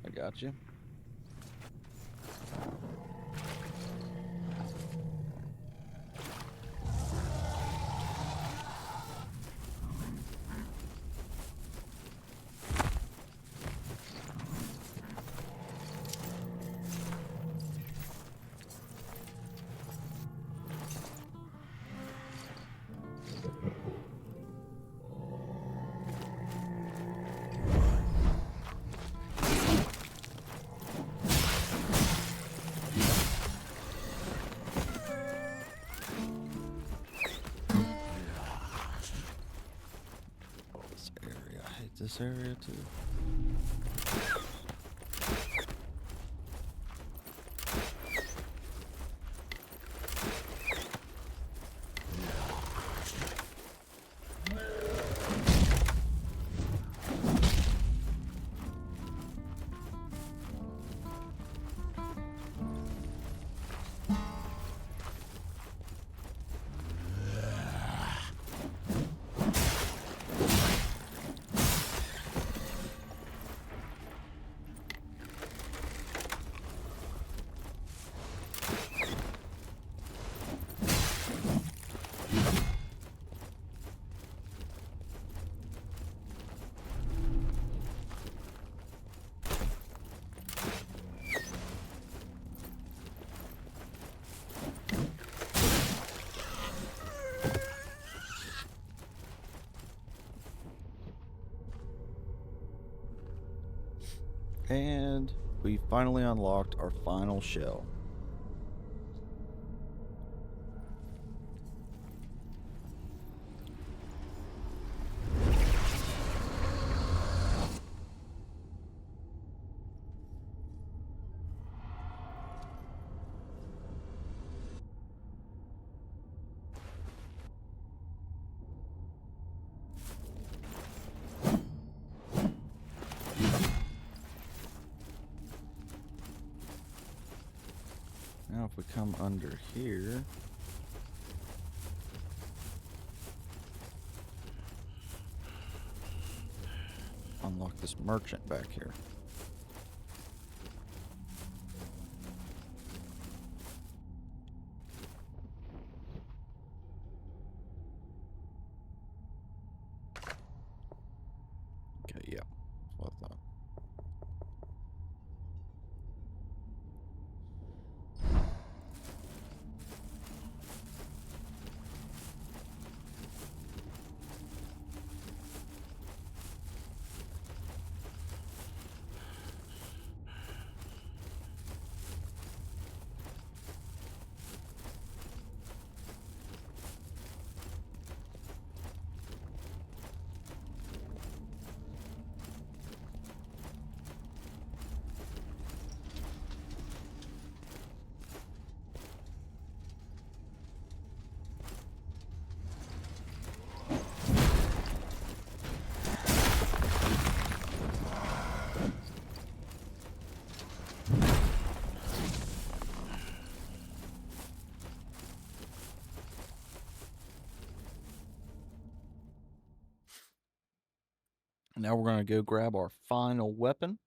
I got you. This area too. And we finally unlocked our final shell. Now if we come under here, unlock this merchant back here. Okay, yeah, that's what I thought. Now we're going to go grab our final weapon.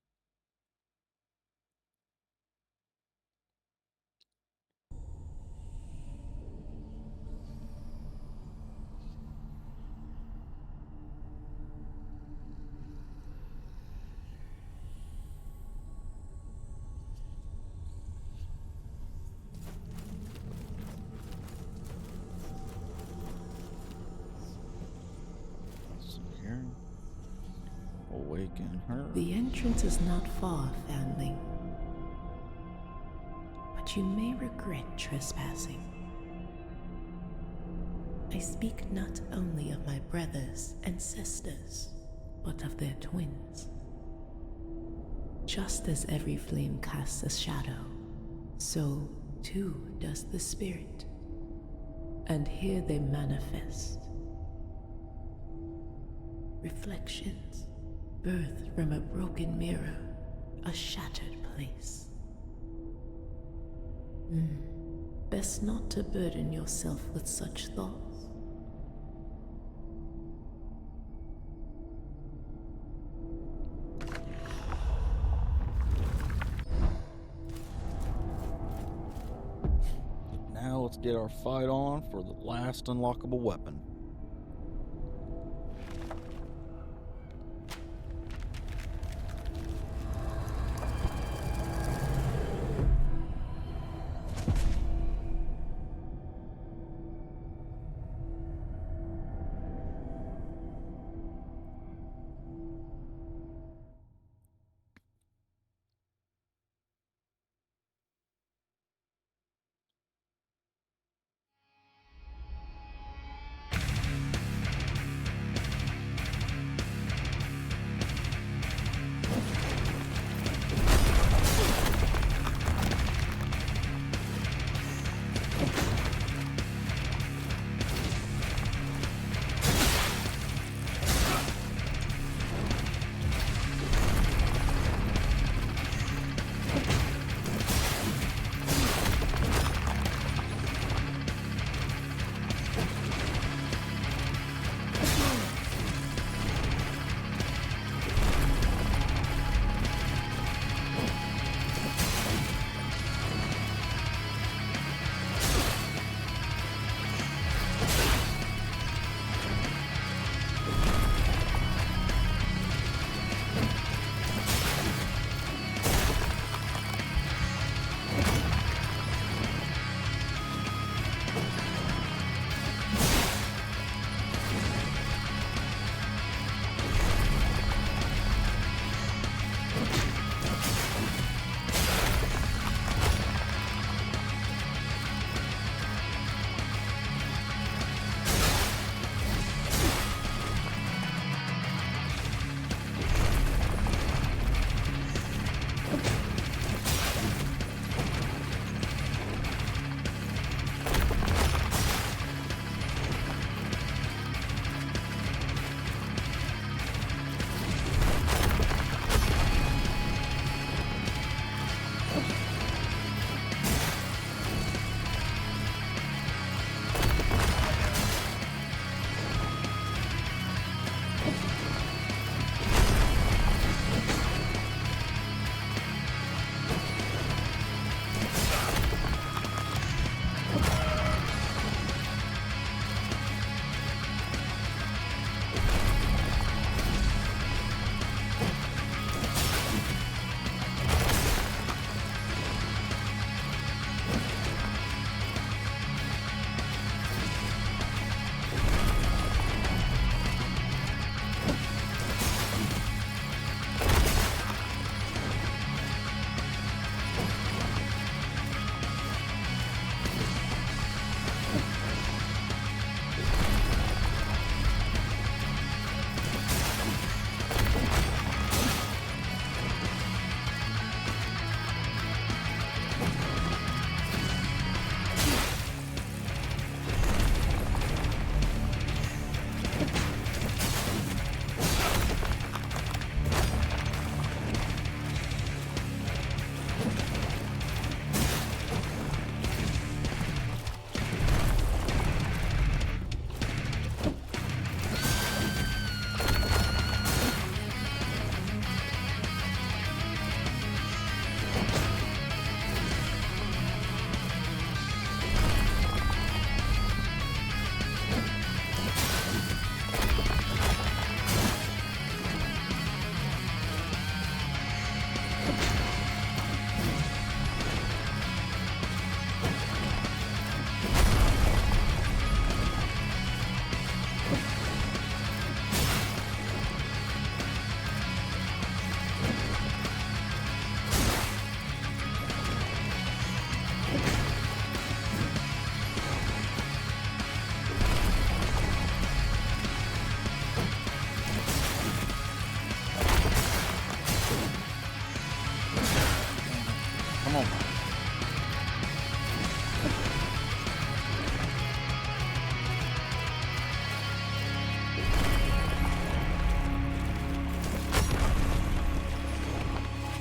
So here, awaken her. The entrance is not far, Fanling. But you may regret trespassing. I speak not only of my brothers and sisters, but of their twins. Just as every flame casts a shadow, so too does the spirit. And here they manifest. Reflections, birthed from a broken mirror, a shattered place. Best not to burden yourself with such thoughts. Now let's get our fight on for the last unlockable weapon.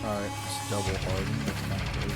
Alright, it's double hardened. That's kind of crazy.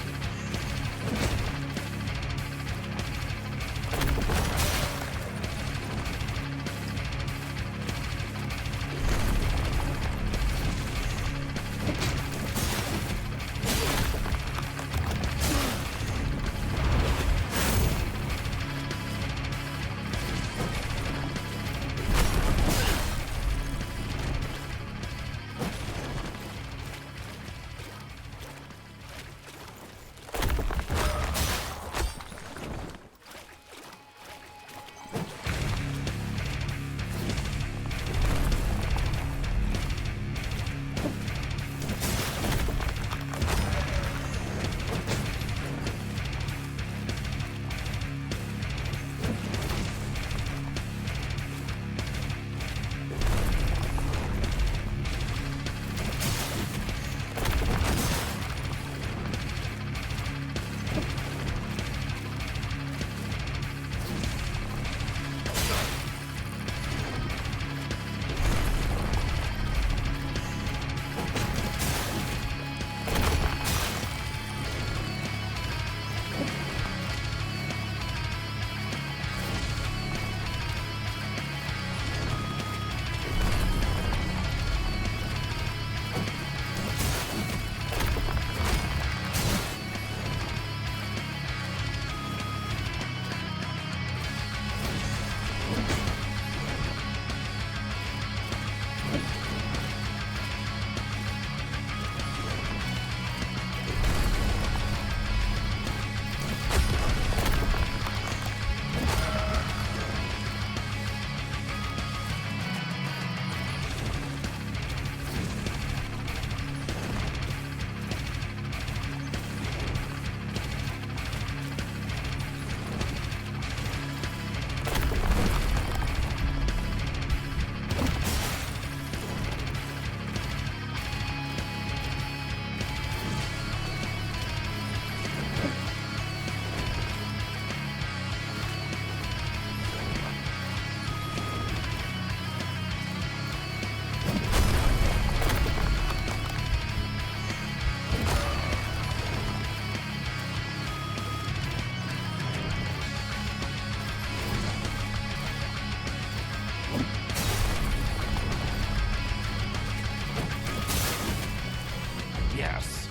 Yes.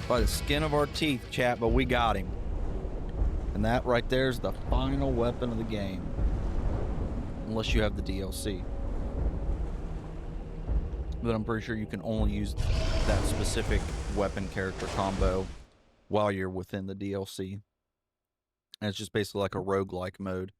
By the skin of our teeth, chat, but we got him. And that right there is the final weapon of the game. Unless you have the DLC. But I'm pretty sure you can only use that specific weapon character combo while you're within the DLC. And it's just basically like a roguelike mode.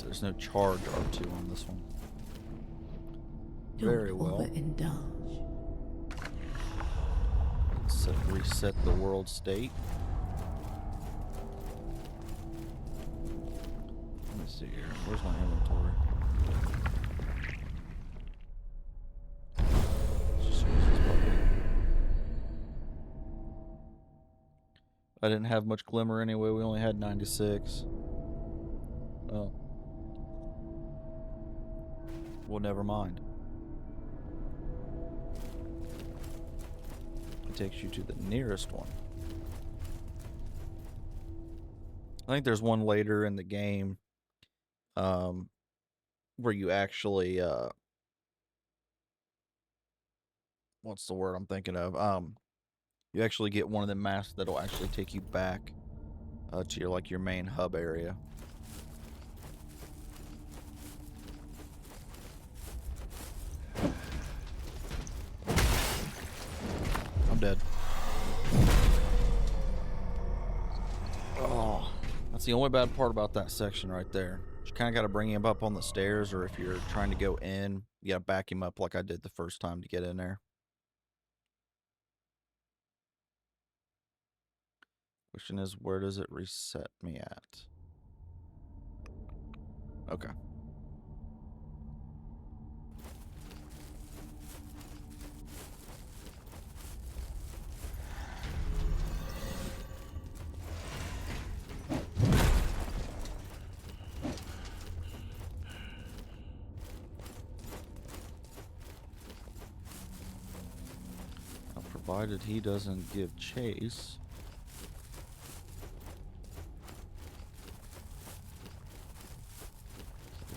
There's no charge R2 on this one. Very well. Overindulge. Let's reset the world state. Let me see here. Where's my inventory? Let's just use this puppy. I didn't have much glimmer anyway. We only had 96. Oh. Well, never mind. It takes you to the nearest one. I think there's one later in the game where you actually what's the word I'm thinking of? You actually get one of the masks that'll actually take you back to your main hub area. I'm dead. the only bad part about that section right there. You kind of got to bring him up on the stairs, or if you're trying to go in, you got to back him up like I did the first time to get in there. Question is, where does it reset me at? Okay. Provided he doesn't give chase.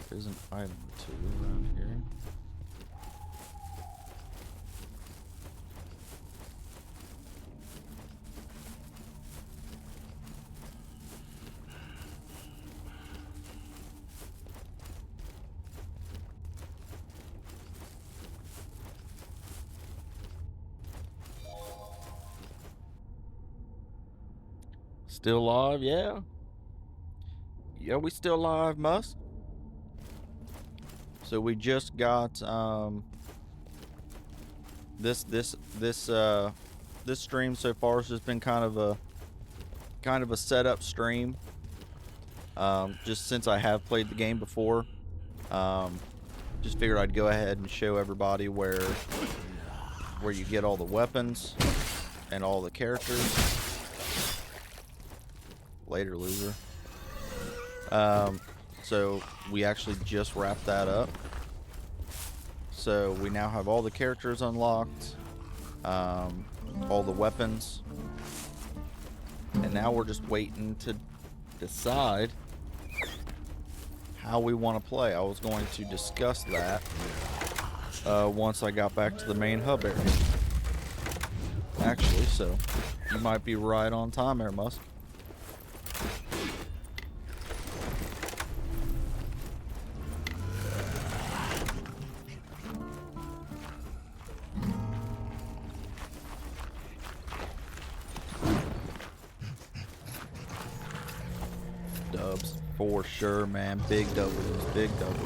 There is an item or two around here. Still alive, yeah. Yeah, we still alive, Musk. So we just got this stream so far has just been kind of a setup stream. Just since I have played the game before. Just figured I'd go ahead and show everybody where you get all the weapons and all the characters. Later, loser. So we actually just wrapped that up. So we now have all the characters unlocked, all the weapons, and now we're just waiting to decide how we want to play. I was going to discuss that once I got back to the main hub area. Actually, so you might be right on time there, Musk. Dubs for sure, man. Big W's, big W's.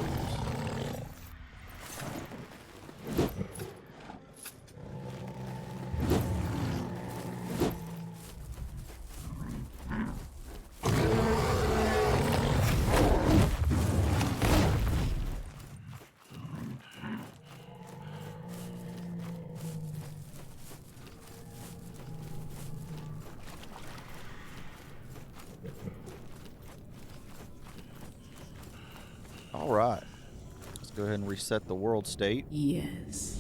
All right, let's go ahead and reset the world state. Yes.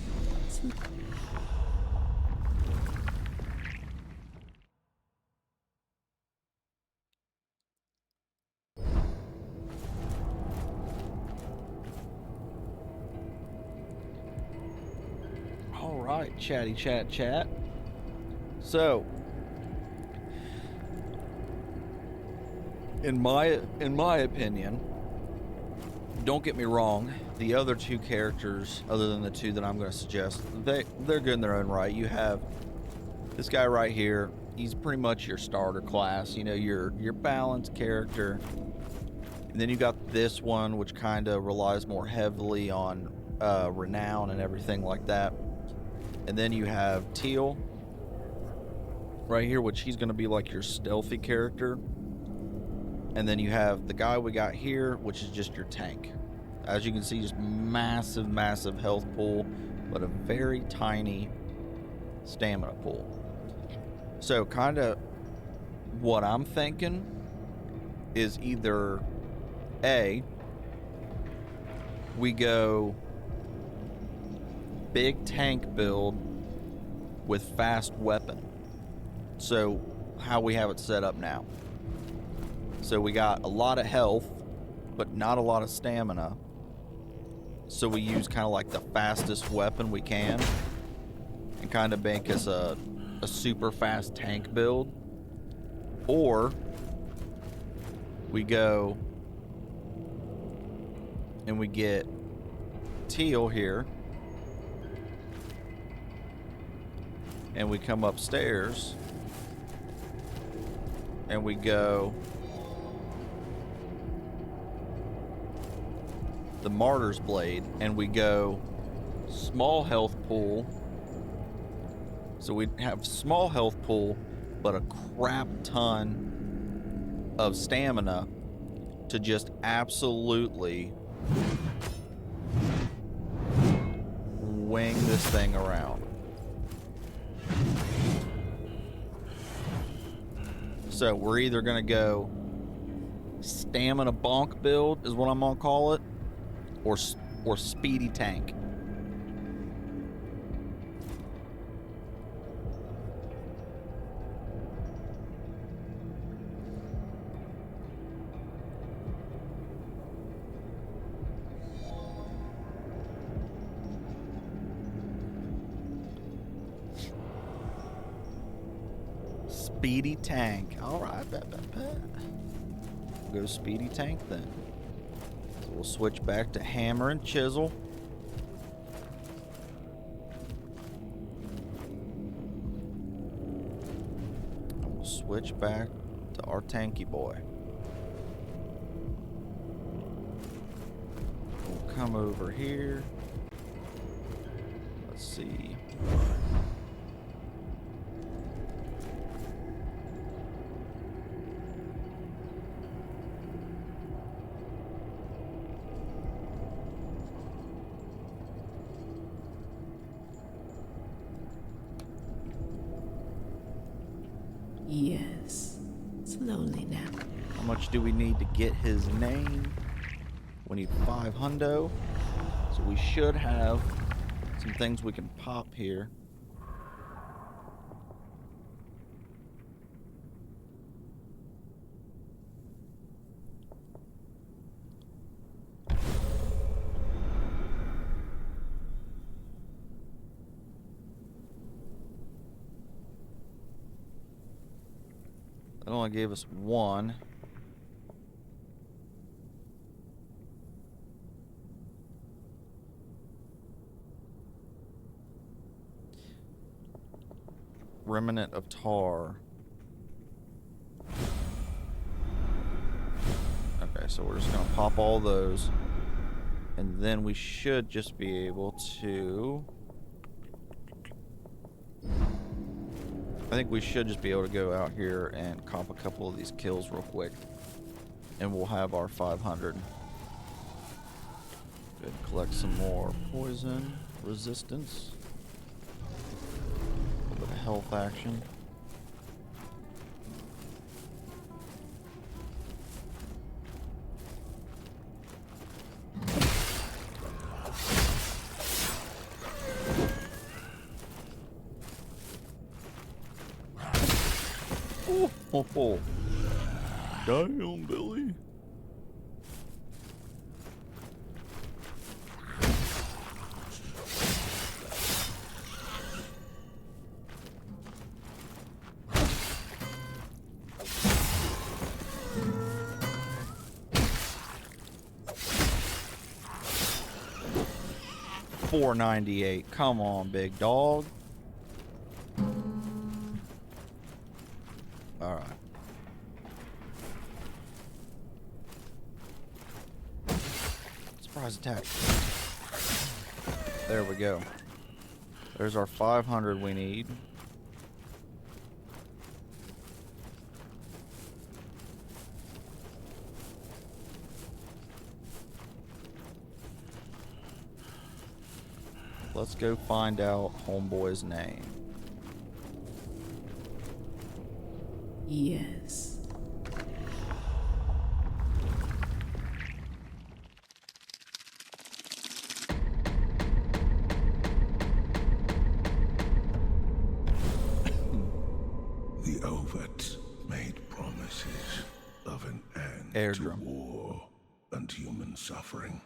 All right, chatty chat. So, in my opinion, don't get me wrong, the other two characters, other than the two that I'm going to suggest, they're good in their own right. You have this guy right here. He's pretty much your starter class, you know, your balanced character. And then you got this one, which kind of relies more heavily on renown and everything like that. And then you have Teal right here, which he's going to be like your stealthy character. And then you have the guy we got here, which is just your tank. As you can see, just massive health pool, but a very tiny stamina pool. So kind of what I'm thinking is either A, we go big tank build with fast weapon. So how we have it set up now. So we got a lot of health, but not a lot of stamina. So we use kind of like the fastest weapon we can and kind of make us a super fast tank build. Or we go and we get Teal here and we come upstairs and we go the Martyr's Blade, and we go small health pool. So we have small health pool, but a crap ton of stamina to just absolutely wing this thing around. So we're either going to go stamina bonk build is what I'm going to call it, or speedy tank. Speedy tank. All right. Go speedy tank then. So we'll switch back to hammer and chisel. And we'll switch back to our tanky boy. We'll come over here. Let's see. Yes. Slowly now. How much do we need to get his name? We need 5 hundo. So we should have some things we can pop here. It only gave us 1. Remnant of tar. Okay, so we're just gonna pop all those. And then we should just be able to... I think we should just be able to go out here and comp a couple of these kills real quick. And we'll have our 500. Good, collect some more poison resistance. A little bit of health action. Oh. Damn, Billy. $498. Come on, big dog. All right. Surprise attack. There we go. There's our 500 we need. Let's go find out homeboy's name. Yes. The Overt made promises of an end Airdrum. to war and human suffering.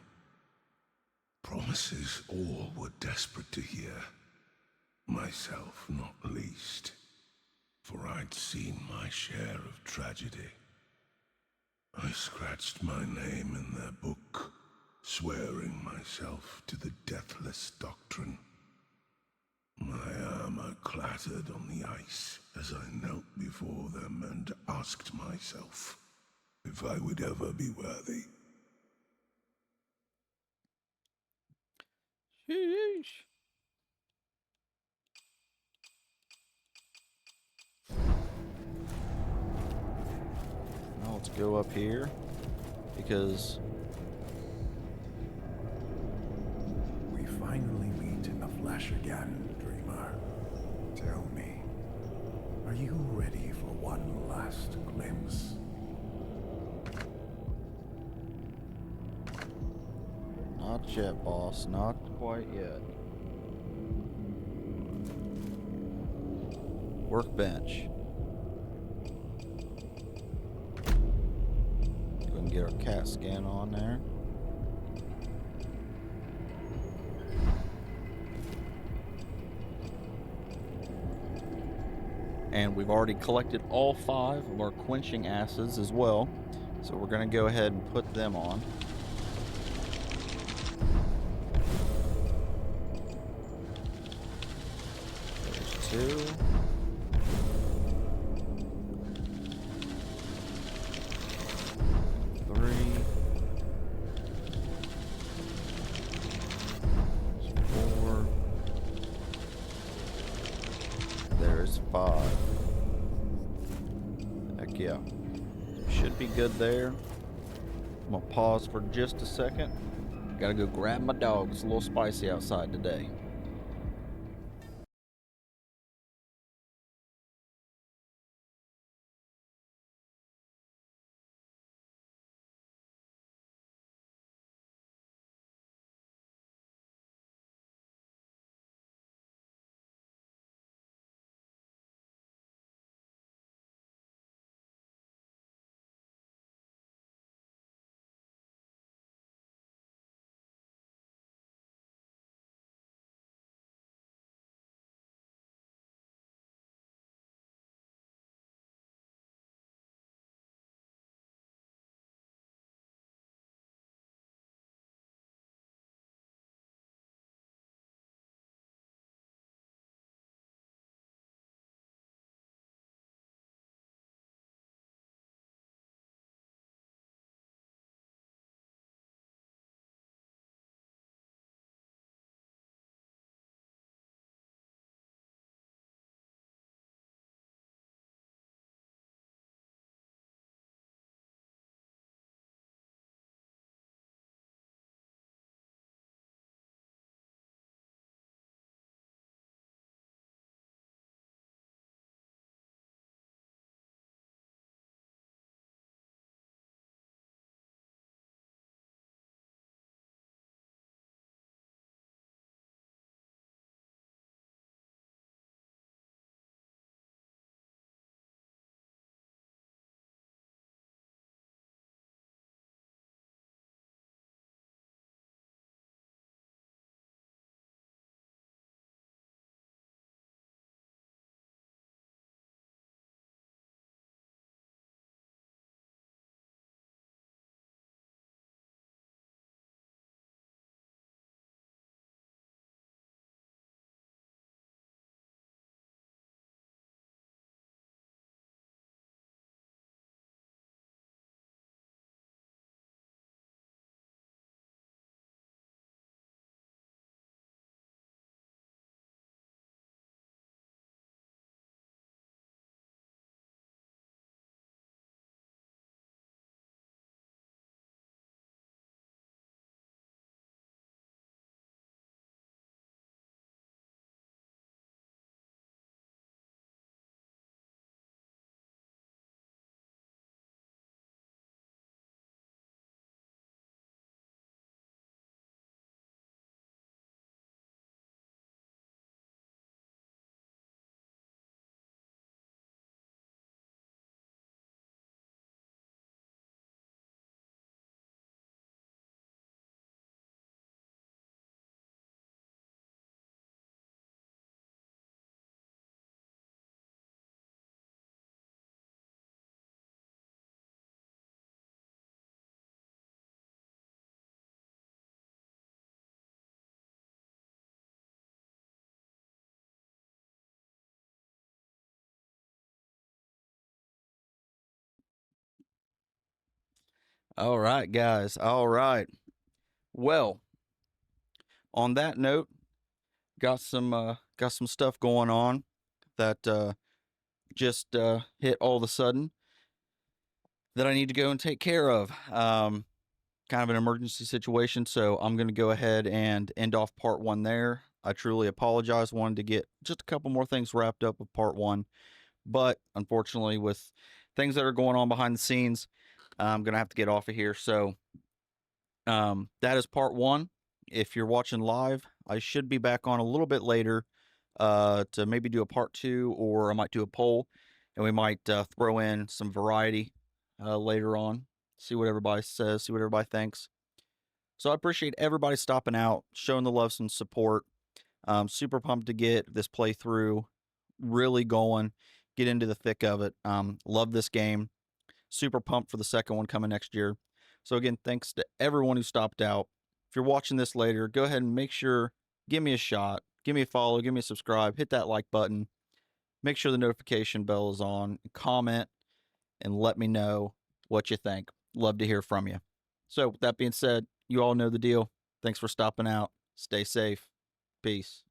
Promises all were desperate to hear. Myself not least. For I'd seen my share of tragedy. I scratched my name in their book, swearing myself to the deathless doctrine. My armor clattered on the ice as I knelt before them and asked myself if I would ever be worthy. Sheesh. Now let's go up here because We finally meet in the flesh again, dreamer. Tell me, are you ready for one last glimpse? not yet, boss. Not quite yet. Workbench. Go and get our CAT scan on there. And we've already collected all 5 of our quenching acids as well. So we're going to go ahead and put them on. There's 2. Three. 4. There's 5. Heck yeah. Should be good there. I'm gonna pause for just a second. Gotta go grab my dog. It's a little spicy outside today. All right, guys. All right. Well, on that note, got some stuff going on that just hit all of a sudden that I need to go and take care of. Kind of an emergency situation, so I'm going to go ahead and end off part 1 there. I truly apologize. Wanted to get just a couple more things wrapped up with part 1, but unfortunately, with things that are going on behind the scenes, I'm going to have to get off of here. So that is part 1. If you're watching live, I should be back on a little bit later to maybe do a part 2, or I might do a poll, and we might throw in some variety later on. See what everybody says, see what everybody thinks. So I appreciate everybody stopping out, showing the love and support. Super pumped to get this playthrough really going, get into the thick of it. Love this game. Super pumped for the second one coming next year. So again, thanks to everyone who stopped out. If you're watching this later, go ahead and make sure, give me a shot, give me a follow, give me a subscribe, hit that like button, make sure the notification bell is on, comment, and let me know what you think. Love to hear from you. So with that being said, you all know the deal. Thanks for stopping out. Stay safe. Peace.